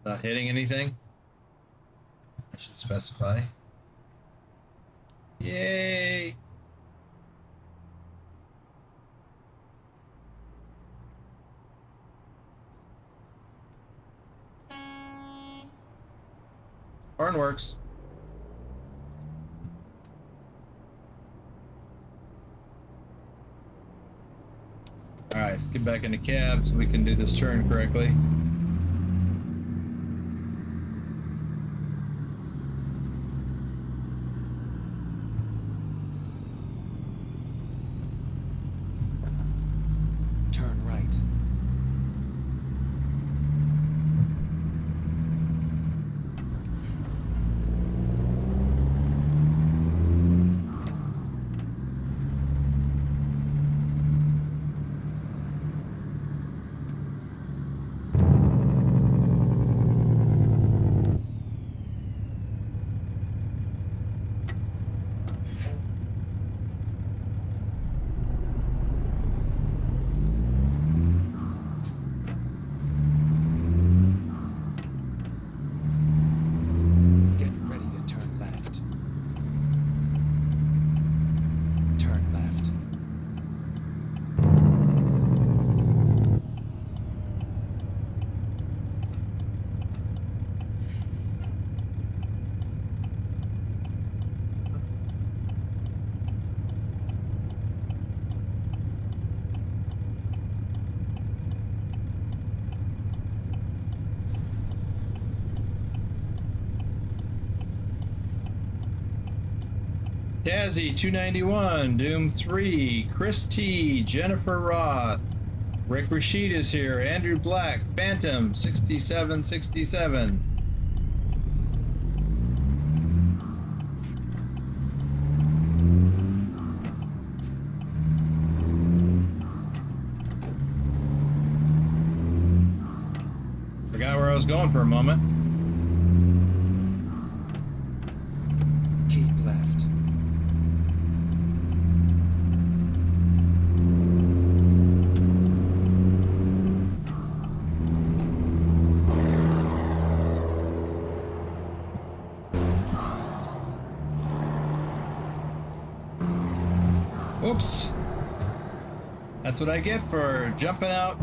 Not hitting anything? I should specify. Yay! Horn works. All right, let's get back in the cab so we can do this turn correctly. Turn right. Tazzy 291, Doom 3, Chris T, Jennifer Roth, Rick Rashid is here, Andrew Black, Phantom 6767. Forgot where I was going for a moment. Keep left. Oops. That's what I get for jumping out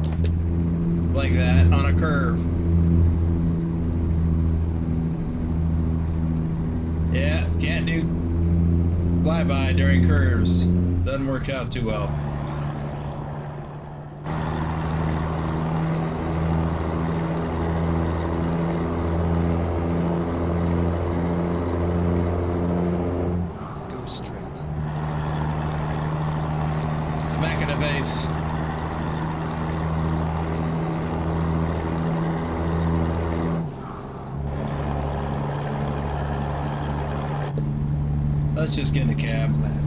like that on a curve. Yeah, can't do flyby during curves. Doesn't work out too well. Go straight. Smack in the face. Let's just get in the cab. Left.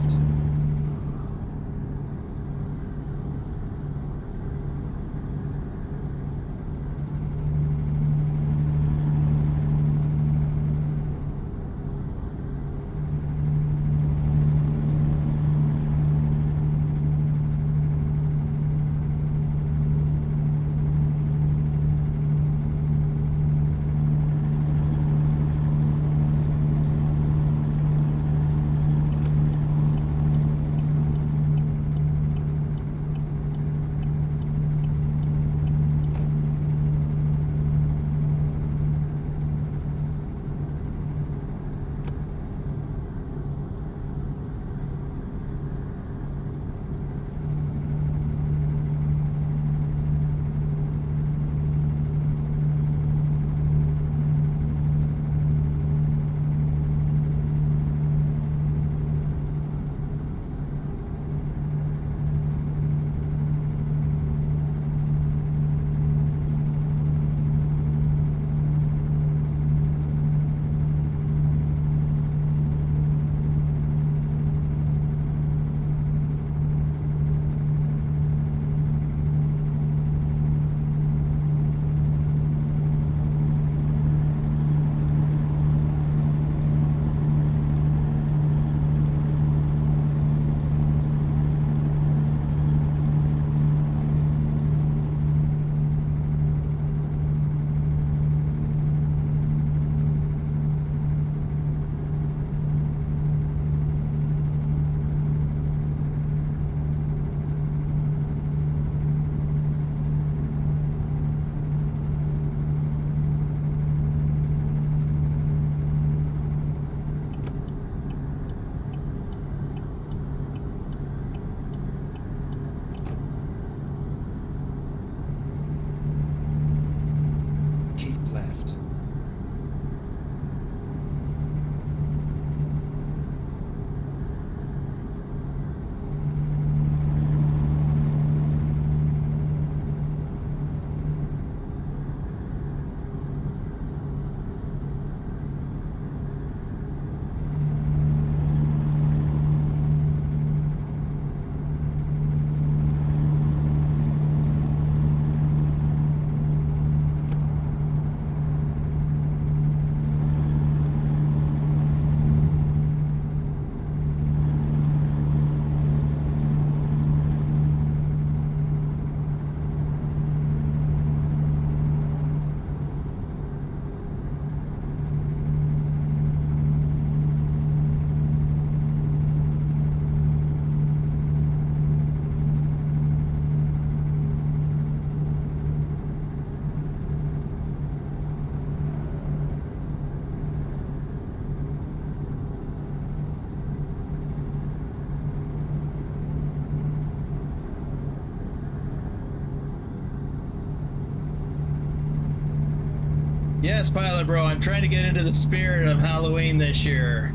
Yes, Pilot Bro, I'm trying to get into the spirit of Halloween this year.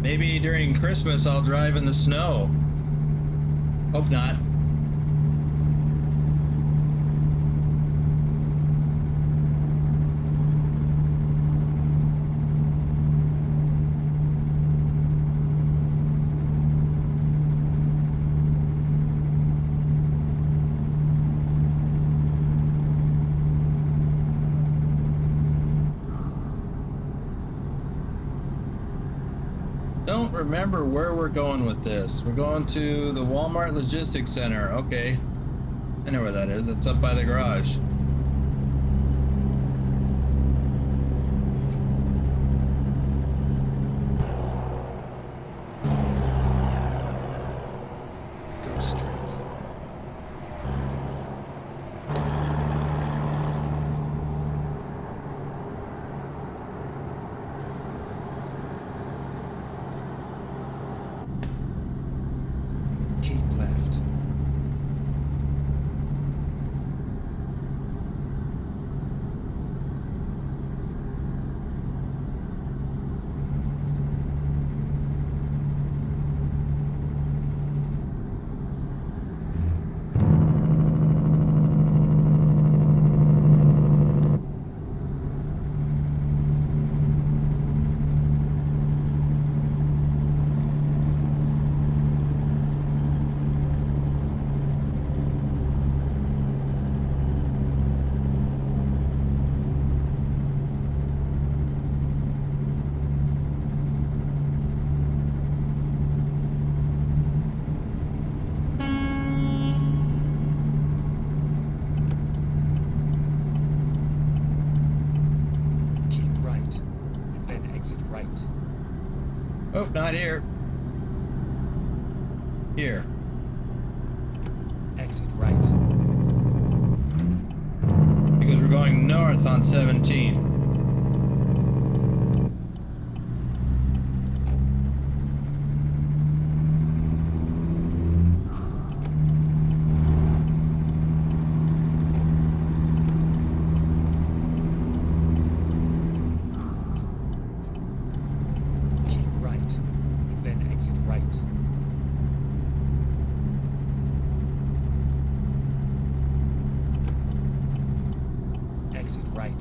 Maybe during Christmas I'll drive in the snow. Hope not. Don't remember where we're going with this. We're going to the Walmart Logistics Center. Okay. I know where that is. It's up by the garage. Go straight. Keep left. Keep right, and then exit right. Oh, not here. Here. Exit right. Because we're going north on 17. Keep right, and then exit right. Exit right.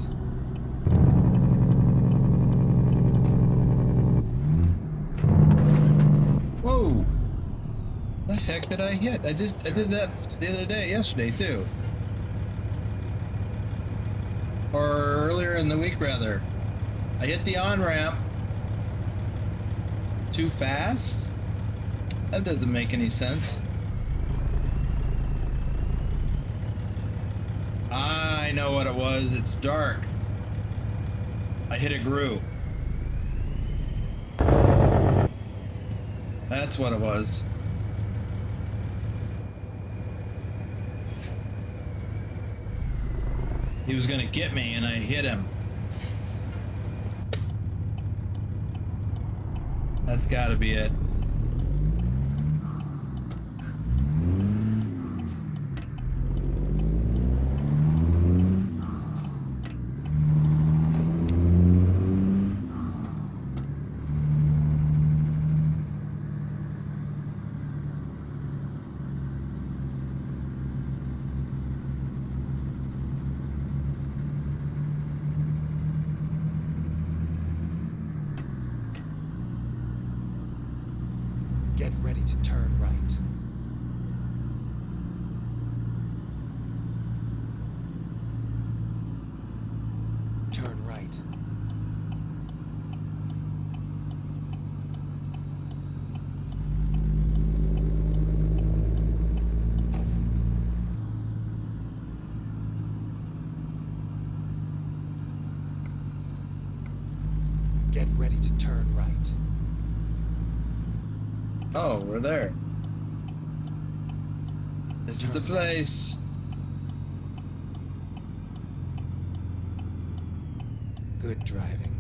Whoa! The heck did I hit? I did that the other day, yesterday too. Or earlier in the week rather. I hit the on-ramp too fast? That doesn't make any sense. I know what it was. It's dark. I hit a groove. That's what it was. He was gonna get me and I hit him. That's gotta be it. Get ready to turn right. Turn right. Get ready to turn right. Oh, we're there. This is the Turn place. Good driving.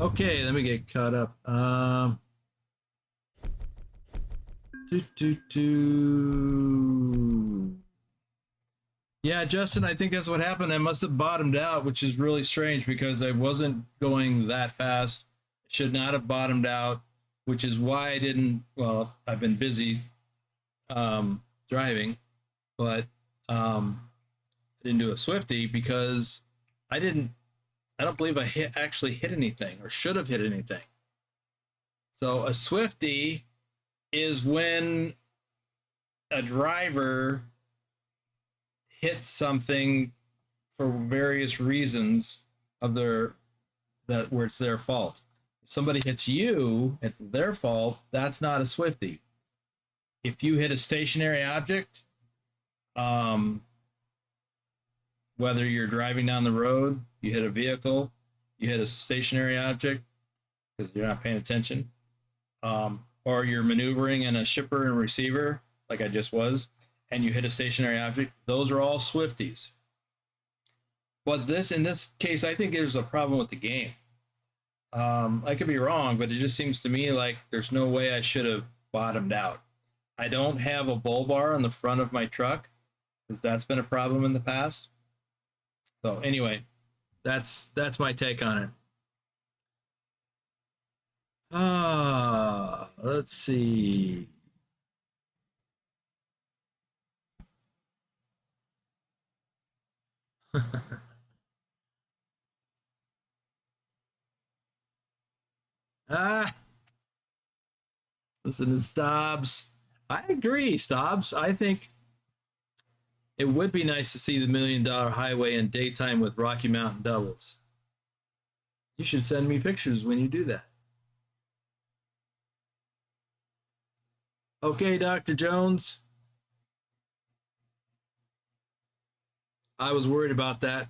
Okay, let me get caught up. Yeah, Justin, I think that's what happened. I must have bottomed out, which is really strange because I wasn't going that fast. Should not have bottomed out, which is why I didn't. Well, I've been busy driving, but I didn't do a Swifty because I didn't. I don't believe I actually hit anything or should have hit anything. So a Swifty is when a driver hits something for various reasons of their that where it's their fault. If somebody hits you, it's their fault. That's not a Swifty. If you hit a stationary object, um, whether you're driving down the road, you hit a vehicle, you hit a stationary object because you're not paying attention, or you're maneuvering in a shipper and receiver, like I just was, and you hit a stationary object, those are all Swifties. But in this case, I think there's a problem with the game. I could be wrong, but it just seems to me like there's no way I should have bottomed out. I don't have a bull bar on the front of my truck because that's been a problem in the past. So anyway, that's my take on it. Let's see. ah, Listen to Stobbs. I agree, Stobbs. I think it would be nice to see the $1 Million Highway in daytime with Rocky Mountain doubles. You should send me pictures when you do that. Okay, Dr. Jones. I was worried about that.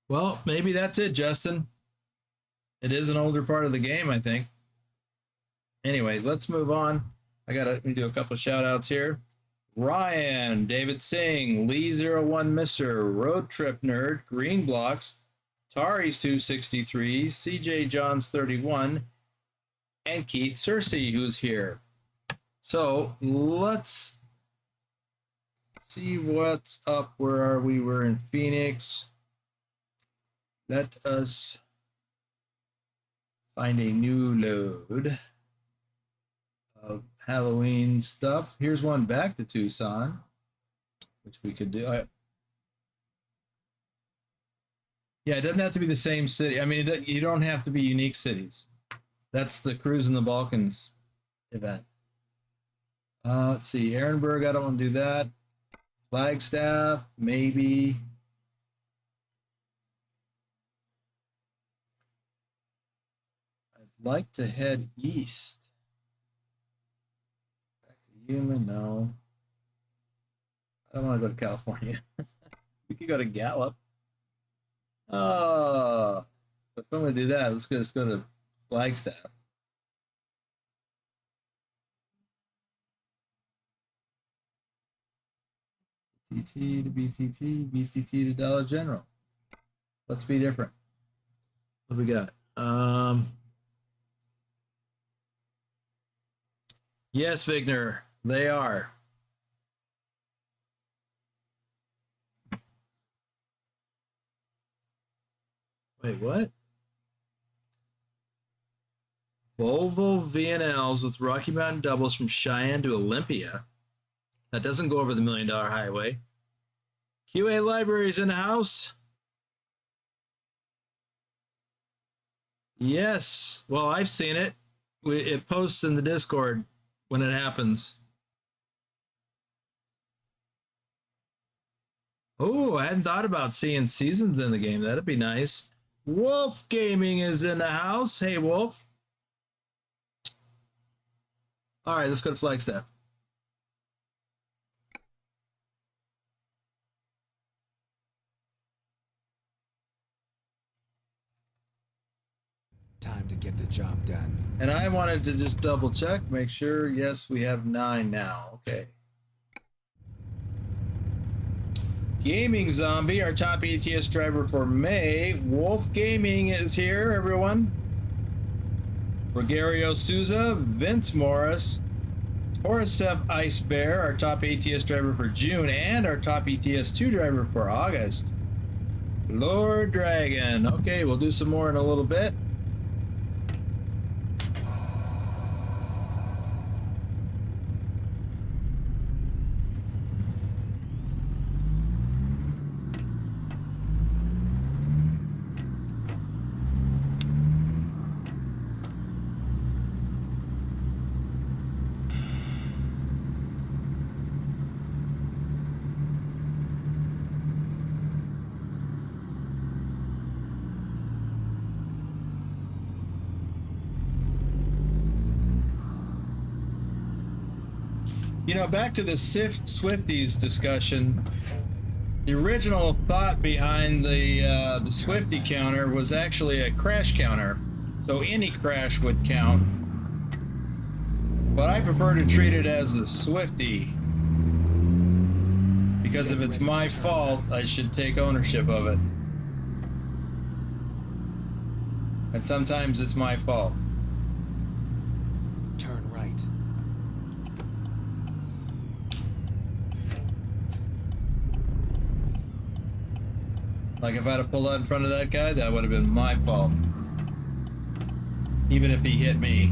Well, maybe that's it, Justin. It is an older part of the game, I think. Anyway, let's move on. Let me do a couple of shout outs here. Ryan, David Singh, Lee01 Mister, Road Trip Nerd, Green Blocks, Tari's 263, CJ Johns 31, and Keith Cersei, who's here. So let's see what's up. Where are we? We're in Phoenix. Let us find a new load of Halloween stuff. Here's one back to Tucson, which we could do. Yeah, it doesn't have to be the same city. I mean, you don't have to be unique cities. That's the Cruise in the Balkans event. Let's see, Ehrenberg, I don't want to do that. Flagstaff, maybe. I'd like to head east. Back to Yuma, no. I don't want to go to California. We could go to Gallup. If I'm going to do that, let's go to Flagstaff. BTT to BTT, BTT to Dollar General. Let's be different. What do we got? Yes, Vigner, they are. Wait, what? Volvo VNLs with Rocky Mountain doubles from Cheyenne to Olympia. That doesn't go over the $1 Million Highway. QA Libraries in the house. Yes. Well, I've seen it. It posts in the Discord when it happens. Oh, I hadn't thought about seeing seasons in the game. That'd be nice. Wolf Gaming is in the house. Hey, Wolf. All right, let's go to Flagstaff. Time to get the job done. And I wanted to just double check, make sure, yes, we have 9 now. Okay. Gaming Zombie, our top ATS driver for May. Wolf Gaming is here, everyone. Rogerio Souza, Vince Morris, Torasef Ice Bear, our top ATS driver for June, and our top ETS2 driver for August. Lord Dragon. Okay, we'll do some more in a little bit. You know, back to the Swifties discussion. The original thought behind the Swifty counter was actually a crash counter, so any crash would count. But I prefer to treat it as a Swifty because if it's my fault, I should take ownership of it. And sometimes it's my fault. Turn right. Like if I'd have pulled out in front of that guy, that would have been my fault. Even if he hit me.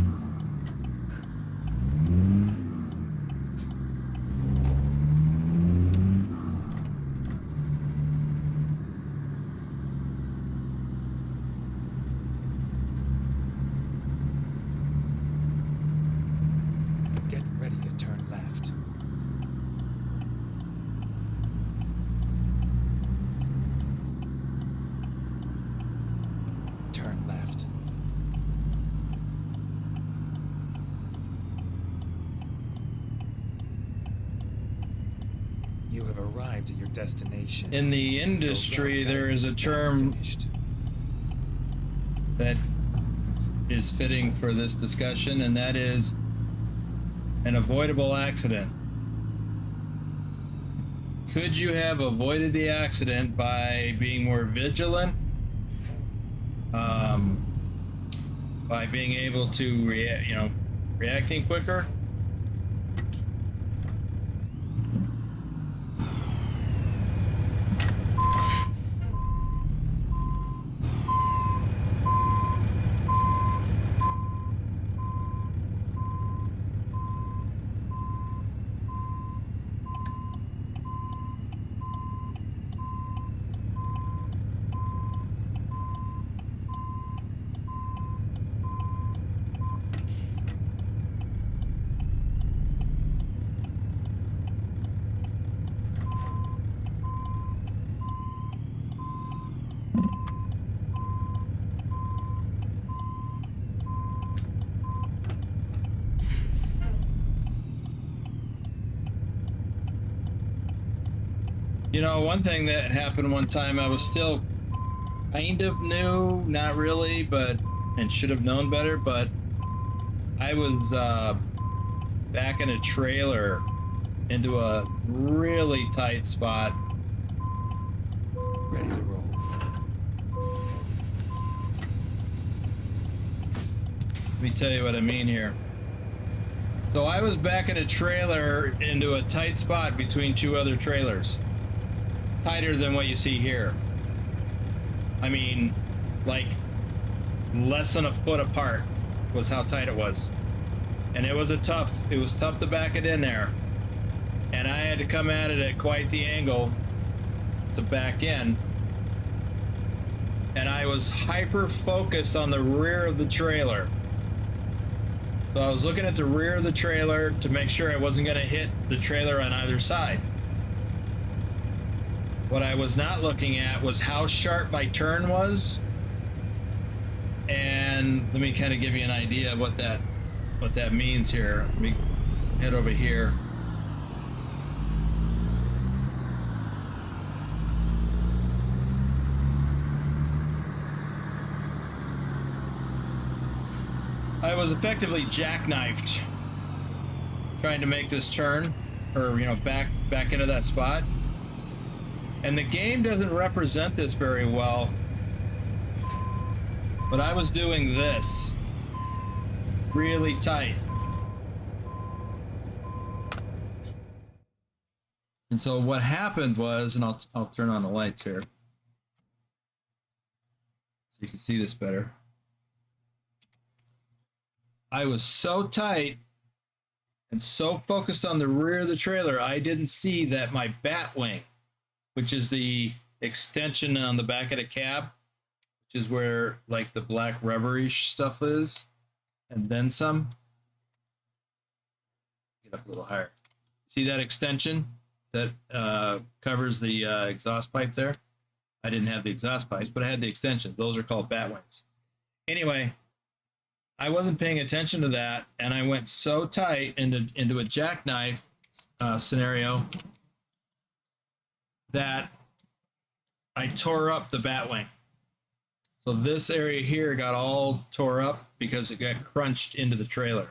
Get ready to turn left. Turn left. You have arrived at your destination. In the industry, there is a term Finished. that is fitting for this discussion, and that is an avoidable accident. Could you have avoided the accident by being more vigilant? By being able to reacting quicker? You know, one thing that happened one time, I was still kind of new, not really, and should have known better, but I was back in a trailer into a really tight spot. Ready to roll. Let me tell you what I mean here. So I was back in a trailer into a tight spot between two other trailers. Tighter than what you see here. I mean, like less than a foot apart was how tight it was. And it was tough to back it in there. And I had to come at it at quite the angle to back in. And I was hyper focused on the rear of the trailer. So I was looking at the rear of the trailer to make sure I wasn't going to hit the trailer on either side. What I was not looking at was how sharp my turn was. And let me kind of give you an idea of what that means here. Let me head over here. I was effectively jackknifed trying to make this turn, or you know, back into that spot. And the game doesn't represent this very well, but I was doing this really tight. And so what happened was, and I'll turn on the lights here so you can see this better. I was so tight and so focused on the rear of the trailer, I didn't see that my bat wing, which is the extension on the back of the cab, which is where like the black rubbery stuff is, and then some. Get up a little higher. See that extension that covers the exhaust pipe there? I didn't have the exhaust pipes, but I had the extensions. Those are called bat wings. Anyway, I wasn't paying attention to that, and I went so tight into a jackknife scenario that I tore up the bat wing. So this area here got all tore up because it got crunched into the trailer,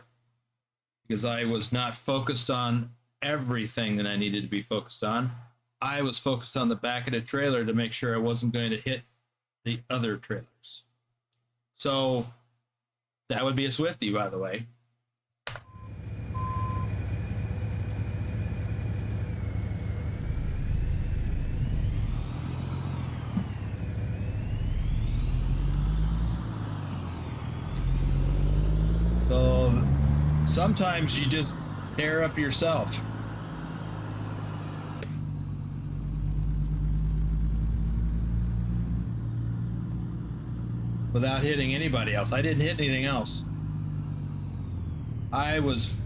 because I was not focused on everything that I needed to be focused on. I was focused on the back of the trailer to make sure I wasn't going to hit the other trailers. So that would be a Swiftie, by the way. So sometimes you just tear up yourself. Without hitting anybody else. I didn't hit anything else. I was,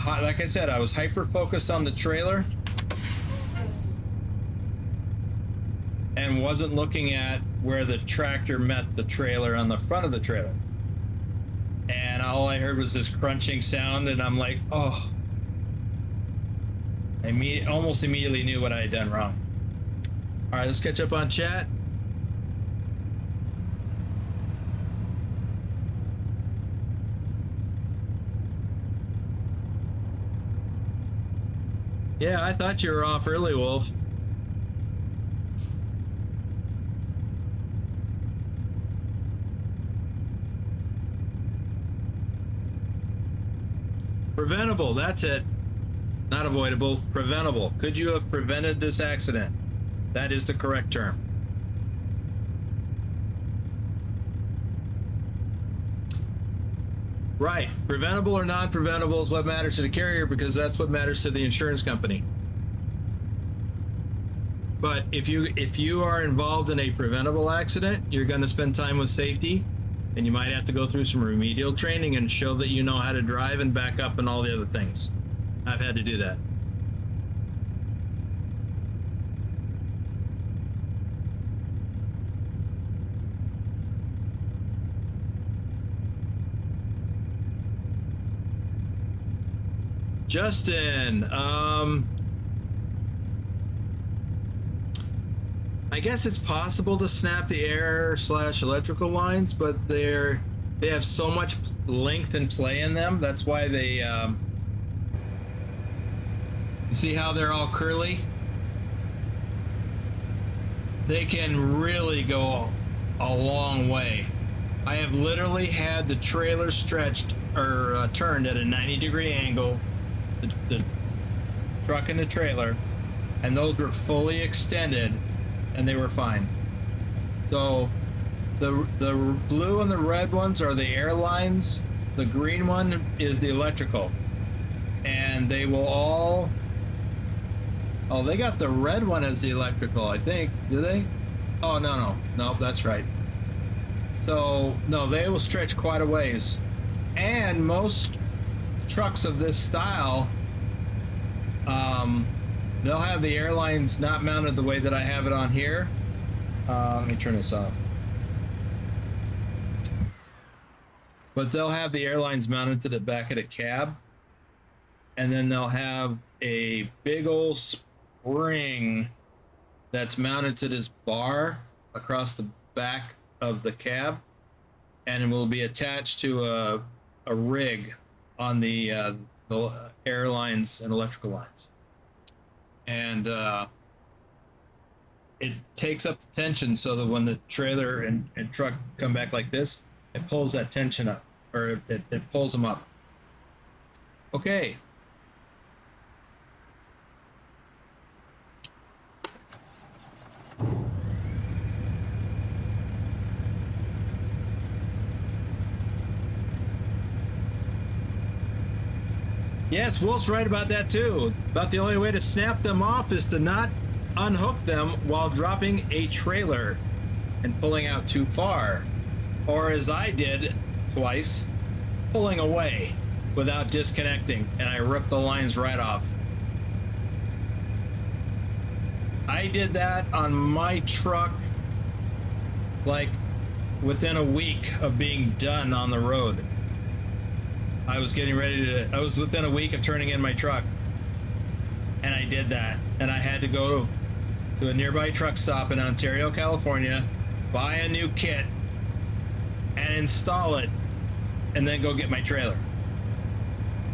like I said, I was hyper focused on the trailer and wasn't looking at where the tractor met the trailer on the front of the trailer. And all I heard was this crunching sound, and I'm like, oh. I almost immediately knew what I had done wrong. All right, let's catch up on chat. Yeah, I thought you were off early, Wolf. Preventable, that's it. Not avoidable, preventable. Could you have prevented this accident? That is the correct term. Right, preventable or non-preventable is what matters to the carrier, because that's what matters to the insurance company. But if you are involved in a preventable accident, you're going to spend time with safety, and you might have to go through some remedial training and show that you know how to drive and back up and all the other things. I've had to do that. Justin, I guess it's possible to snap the air/electrical lines, but they have so much length and play in them. That's why they, you see how they're all curly? They can really go a long way. I have literally had the trailer stretched or turned at a 90-degree angle, the truck and the trailer, and those were fully extended, and they were fine. So the blue and the red ones are the airlines. The green one is the electrical, and they will all. Oh, they got the red one as the electrical, I think. Do they? Oh, no, that's right. So no, they will stretch quite a ways, and most trucks of this style, they'll have the airlines not mounted the way that I have it on here. Let me turn this off. But they'll have the airlines mounted to the back of the cab, and then they'll have a big old spring that's mounted to this bar across the back of the cab, and it will be attached to a rig on the airlines and electrical lines, and it takes up the tension so that when the trailer and truck come back like this, it pulls that tension up, or it pulls them up. Okay. Yes, Wolf's right about that too. About the only way to snap them off is to not unhook them while dropping a trailer and pulling out too far. Or as I did twice, pulling away without disconnecting, and I ripped the lines right off. I did that on my truck like within a week of being done on the road. I was within a week of turning in my truck, and I did that, and I had to go to a nearby truck stop in Ontario, California, buy a new kit and install it, and then go get my trailer.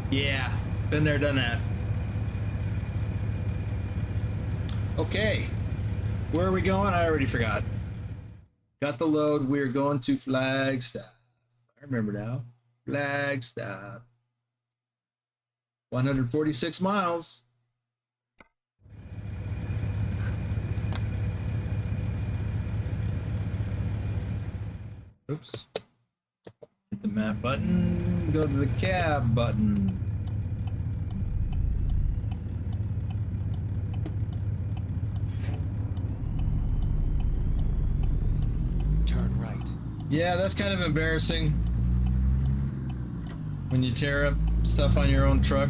Yeah, been there, done that. Okay, where are we going? I already forgot. Got the load. We're going to Flagstaff. I remember now. Flagstaff. 146 miles. Oops. Hit the map button. Go to the cab button. Turn right. Yeah, that's kind of embarrassing when you tear up stuff on your own truck,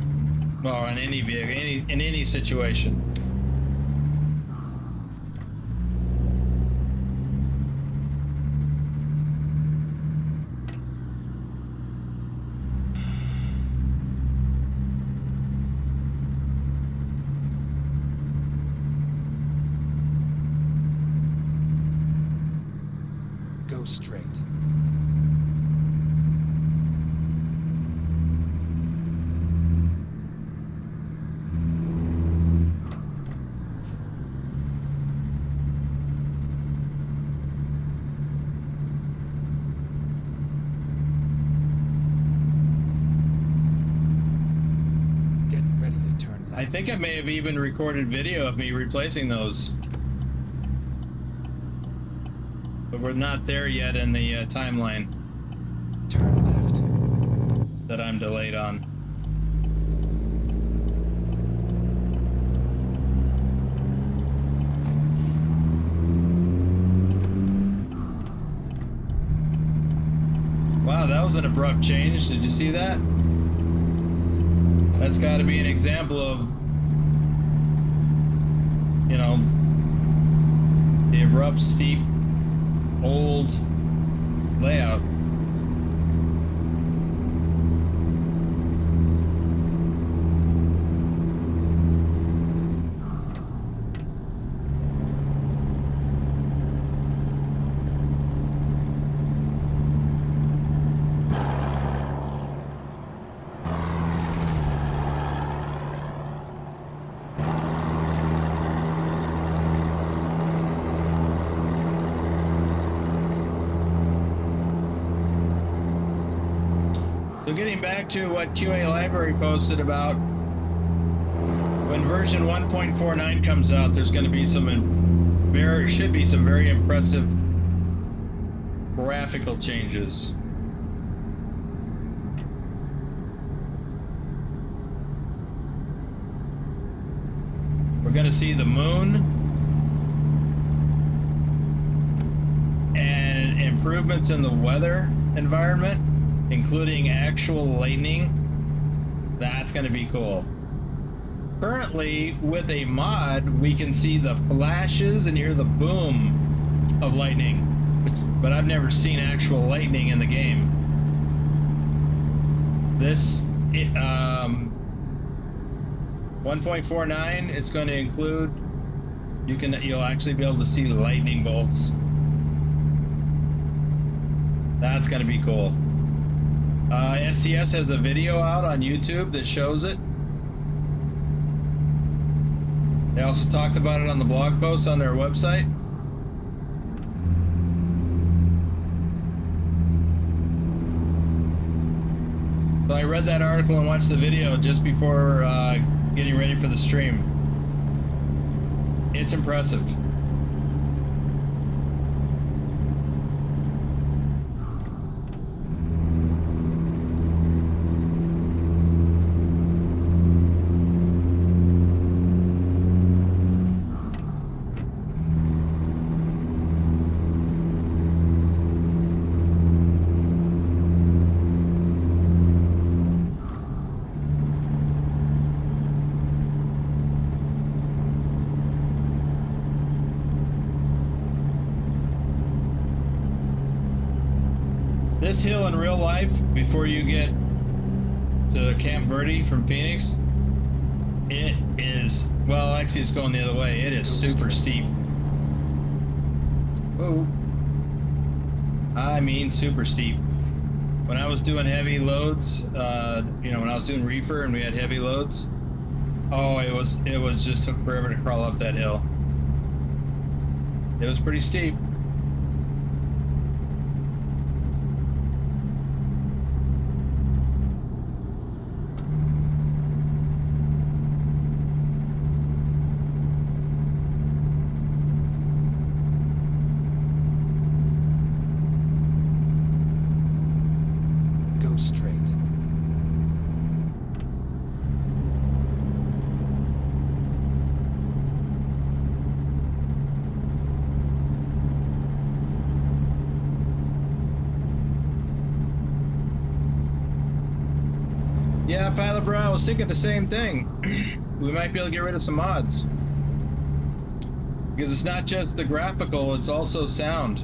or on any vehicle, in any situation. Go straight. Get ready to turn left. I think I may have even recorded video of me replacing those. But we're not there yet in the timeline Turn left. that I'm delayed on. Wow, that was an abrupt change. Did you see that? That's got to be an example of, you know, the abrupt, steep, old layout. So getting back to what QA Library posted about, when version 1.49 comes out, there's going to be some should be some very impressive graphical changes. We're going to see the moon and improvements in the weather environment, including actual lightning. That's going to be cool. Currently, with a mod, we can see the flashes and hear the boom of lightning, but I've never seen actual lightning in the game. This 1.49 is going to include, you'll actually be able to see lightning bolts. That's going to be cool. SCS has a video out on YouTube that shows it. They also talked about it on the blog post on their website. So I read that article and watched the video just before getting ready for the stream. It's impressive. This hill in real life, before you get to Camp Verde from Phoenix, it is, well, actually it's going the other way. It is super steep. Whoa. I mean super steep. When I was doing heavy loads, you know, when I was doing reefer and we had heavy loads, oh, it was just took forever to crawl up that hill. It was pretty steep. Yeah, Pilot Bro, I was thinking the same thing. We might be able to get rid of some mods. Because it's not just the graphical, it's also sound.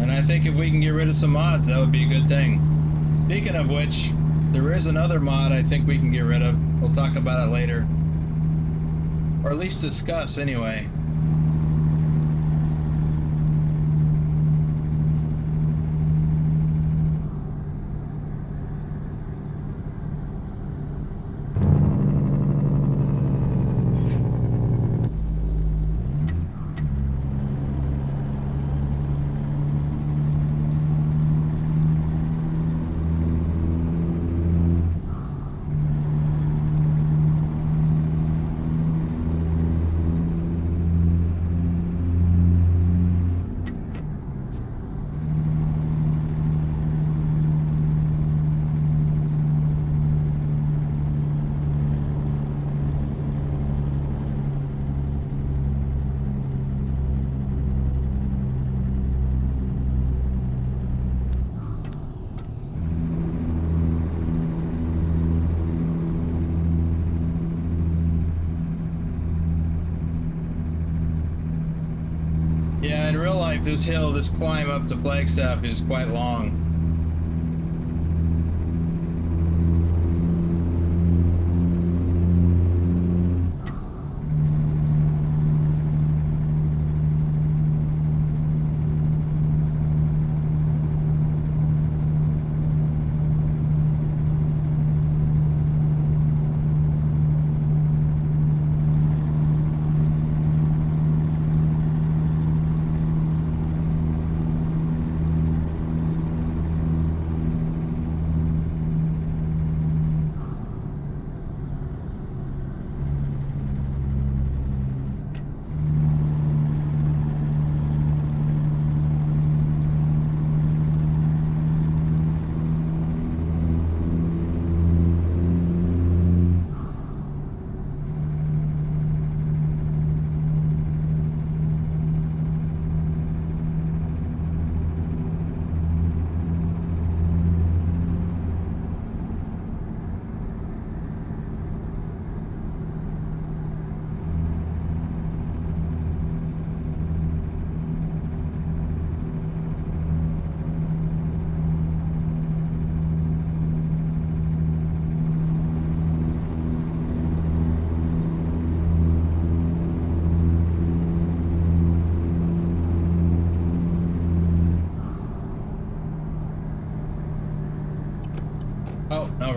And I think if we can get rid of some mods, that would be a good thing. Speaking of which, there is another mod I think we can get rid of. We'll talk about it later. Or at least discuss anyway. Yeah, in real life, this hill, this climb up to Flagstaff is quite long.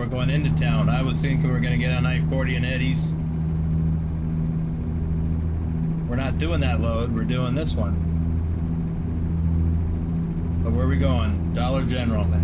we're going into town. I was thinking we're gonna get on I-40 and Eddie's. We're not doing that load, we're doing this one. So where are we going? Dollar General. Left.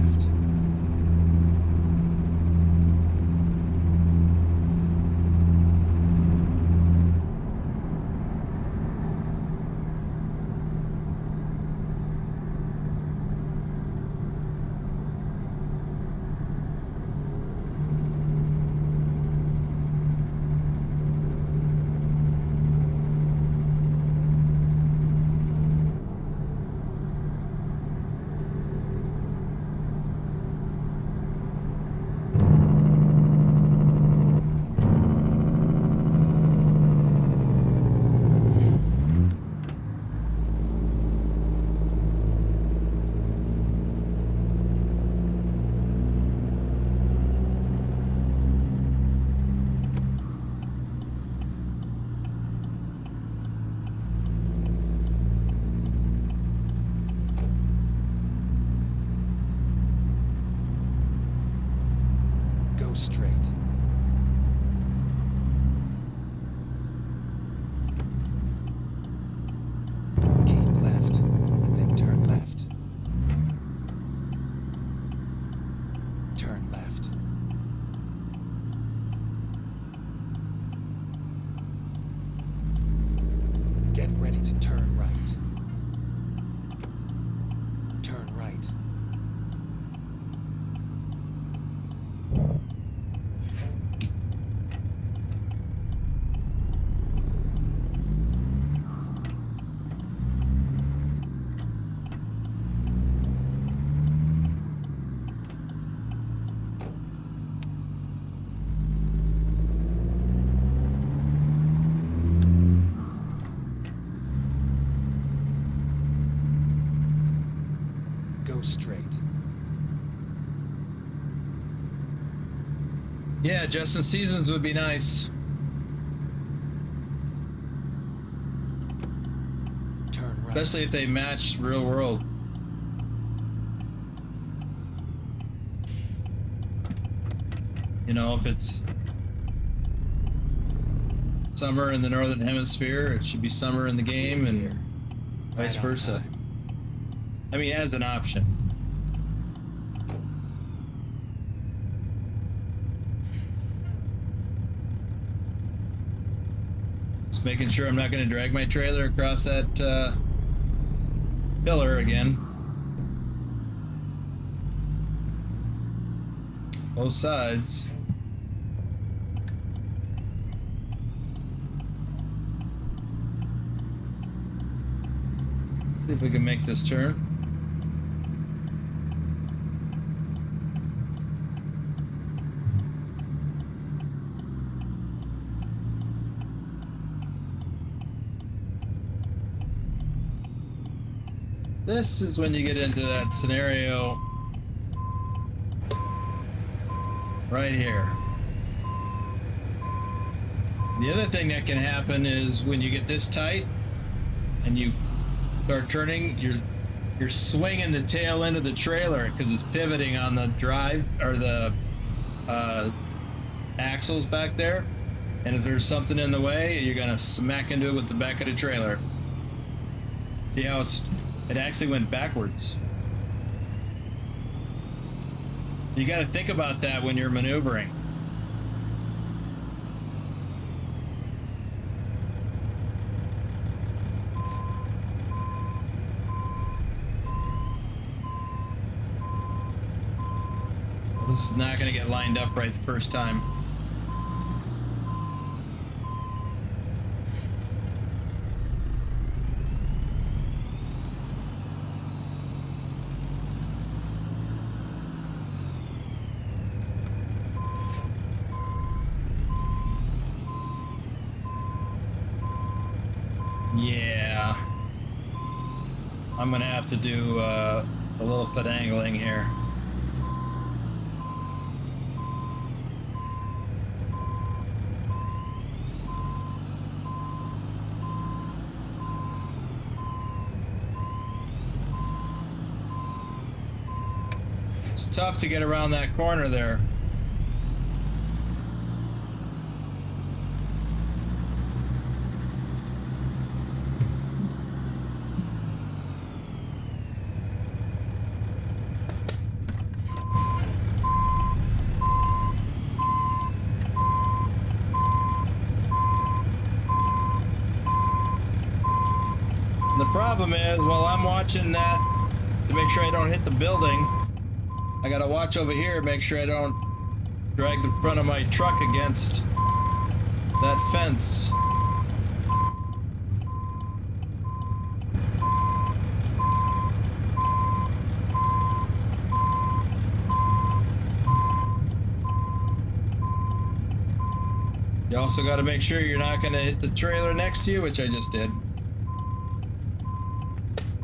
Go straight. Keep left, and then turn left. Turn left. Get ready to turn right. Turn right. Go straight. Yeah, Justin, seasons would be nice. Turn right. Especially if they match real world. You know, if it's summer in the Northern Hemisphere, it should be summer in the game and vice Right on versa. time. I mean, as an option. Just making sure I'm not going to drag my trailer across that pillar again. Both sides. See if we can make this turn. This is when you get into that scenario right here. The other thing that can happen is when you get this tight and you start turning, you're swinging the tail end of the trailer because it's pivoting on the drive or the axles back there, and if there's something in the way, you're gonna smack into it with the back of the trailer. See how it actually went backwards. You got to think about that when you're maneuvering. This is not going to get lined up right the first time. Yeah, I'm gonna have to do a little finagling here. It's tough to get around that corner there. And the problem is, while I'm watching that to make sure I don't hit the building, I gotta watch over here, make sure I don't drag the front of my truck against that fence. You also got to make sure you're not going to hit the trailer next to you, which I just did.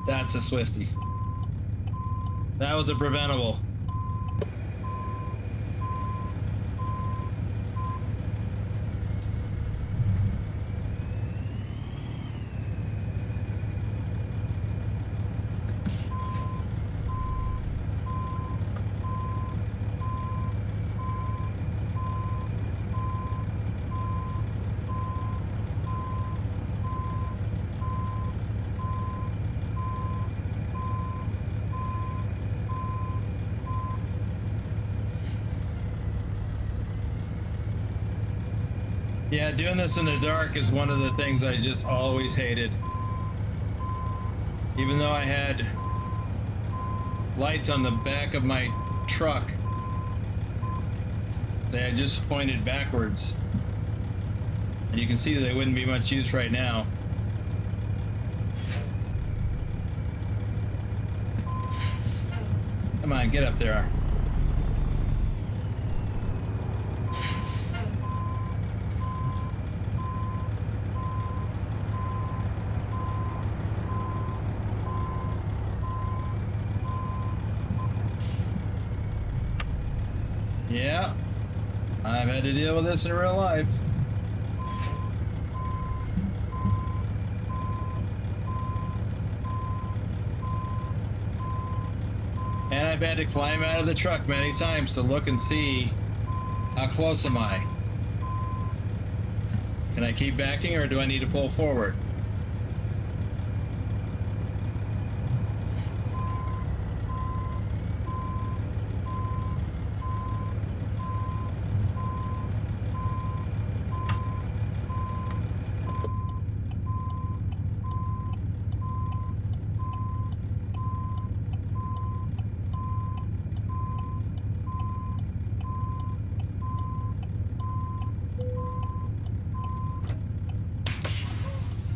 That's a Swifty. That was a preventable. Yeah, doing this in the dark is one of the things I just always hated. Even though I had lights on the back of my truck, they had just pointed backwards. And you can see that they wouldn't be much use right now. Come on, get up there. Yeah, I've had to deal with this in real life. And I've had to climb out of the truck many times to look and see how close am I. Can I keep backing or do I need to pull forward?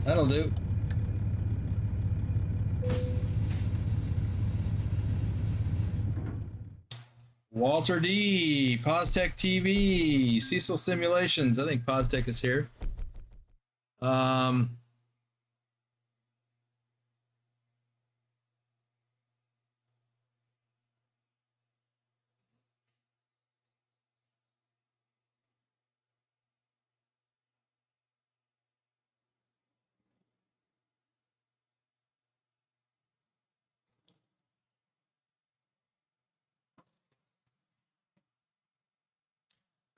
That'll do. Walter D, PosTech TV, SiSL Simulations. I think PosTech is here.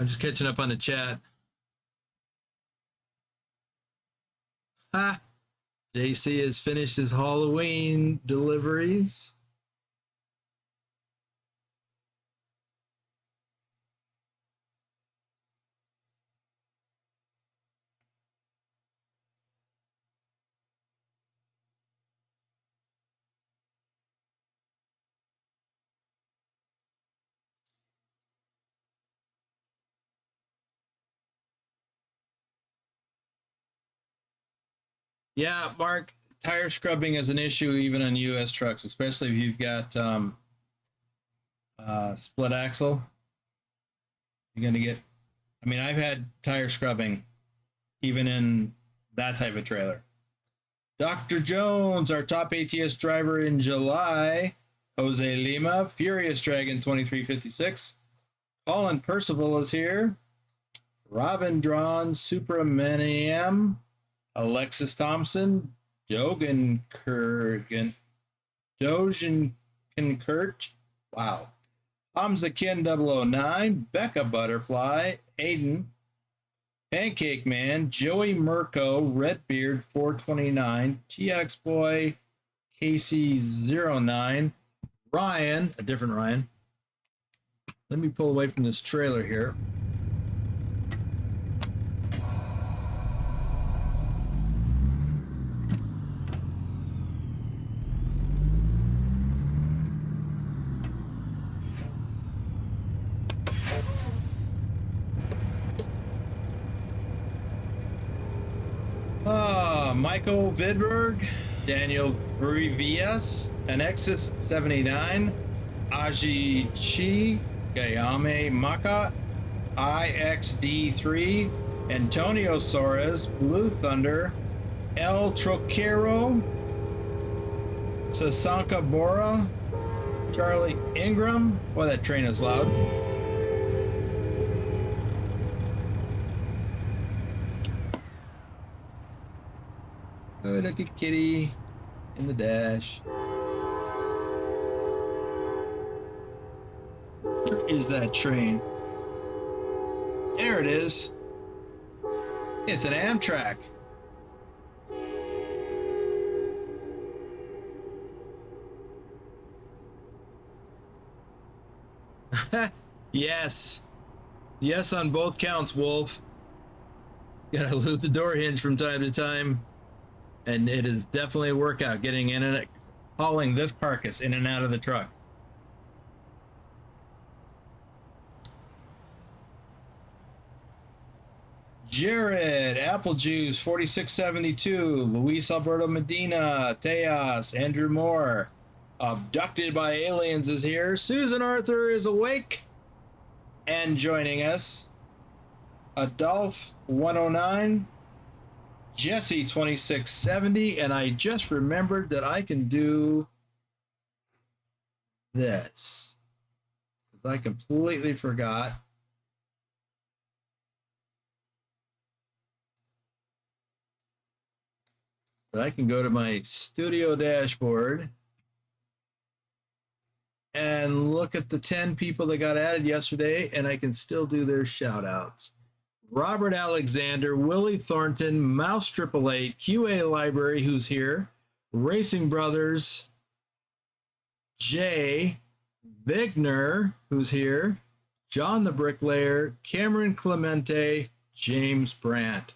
I'm just catching up on the chat. Ha! JC has finished his Hauloween deliveries. Yeah, Mark, tire scrubbing is an issue even on US trucks, especially if you've got split axle. You're going to get, I mean, I've had tire scrubbing even in that type of trailer. Dr. Jones, our top ATS driver in July. Jose Lima, Furious Dragon 2356. Colin Percival is here. Robin Drawn, Supramaniam. Alexis Thompson, Dogen Kurgan, Dogen Kurt, wow. Hamza Kin 009, Becca Butterfly, Aiden, Pancake Man, Joey Mirko, Redbeard 429, TX Boy, KC09, Ryan, a different Ryan. Let me pull away from this trailer here. Michael Vidberg, Daniel Frivias, Anexis 79, Aji Chi, Gayame Maka, IXD3, Antonio Soares, Blue Thunder, El Troquero, Sasanka Bora, Charlie Ingram. Boy, that train is loud. Oh, look at Kitty in the dash. Where is that train? There it is. It's an Amtrak. Yes. Yes, on both counts, Wolf. Gotta loot the door hinge from time to time. And it is definitely a workout getting in and hauling this carcass in and out of the truck. Jared, Apple Juice, 4672, Luis Alberto Medina, Tejas, Andrew Moore, Abducted by Aliens is here. Susan Arthur is awake and joining us. Adolph 109, Jesse 2670, and I just remembered that I can do this because I completely forgot. I can go to my studio dashboard and look at the 10 people that got added yesterday, and I can still do their shout outs. Robert Alexander, Willie Thornton, Mouse 888, QA Library, who's here, Racing Brothers, Jay, Vigner, who's here, John the Bricklayer, Cameron Clemente, James Brandt.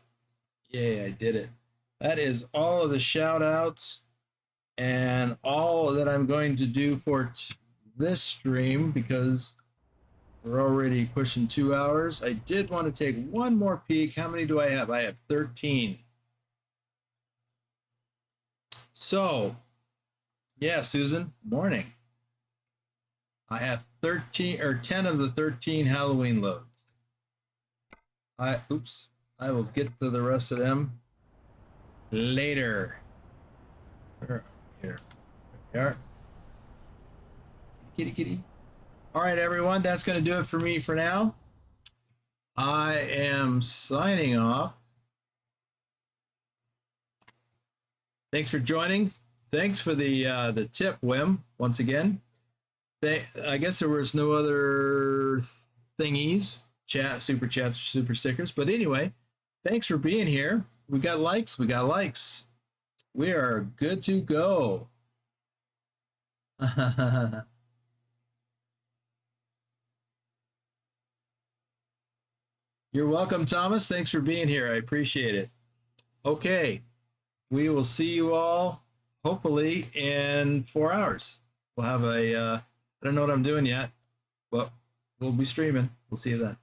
Yay, I did it. That is all of the shout outs and all that I'm going to do for this stream because we're already pushing 2 hours. I did want to take one more peek. How many do I have? I have 13. So, yeah, Susan, morning. I have 13 or 10 of the 13 Halloween loads. I will get to the rest of them later. Here we are. Kitty, kitty. All right, everyone, that's going to do it for me for now. I am signing off. Thanks for joining. Thanks for the tip, Wim, once again. I guess there was no other thingies, super chats, super stickers. But anyway, thanks for being here. We got likes. We got likes. We are good to go. You're welcome, Thomas. Thanks for being here. I appreciate it. Okay. We will see you all hopefully in 4 hours. We'll have I don't know what I'm doing yet, but we'll be streaming. We'll see you then.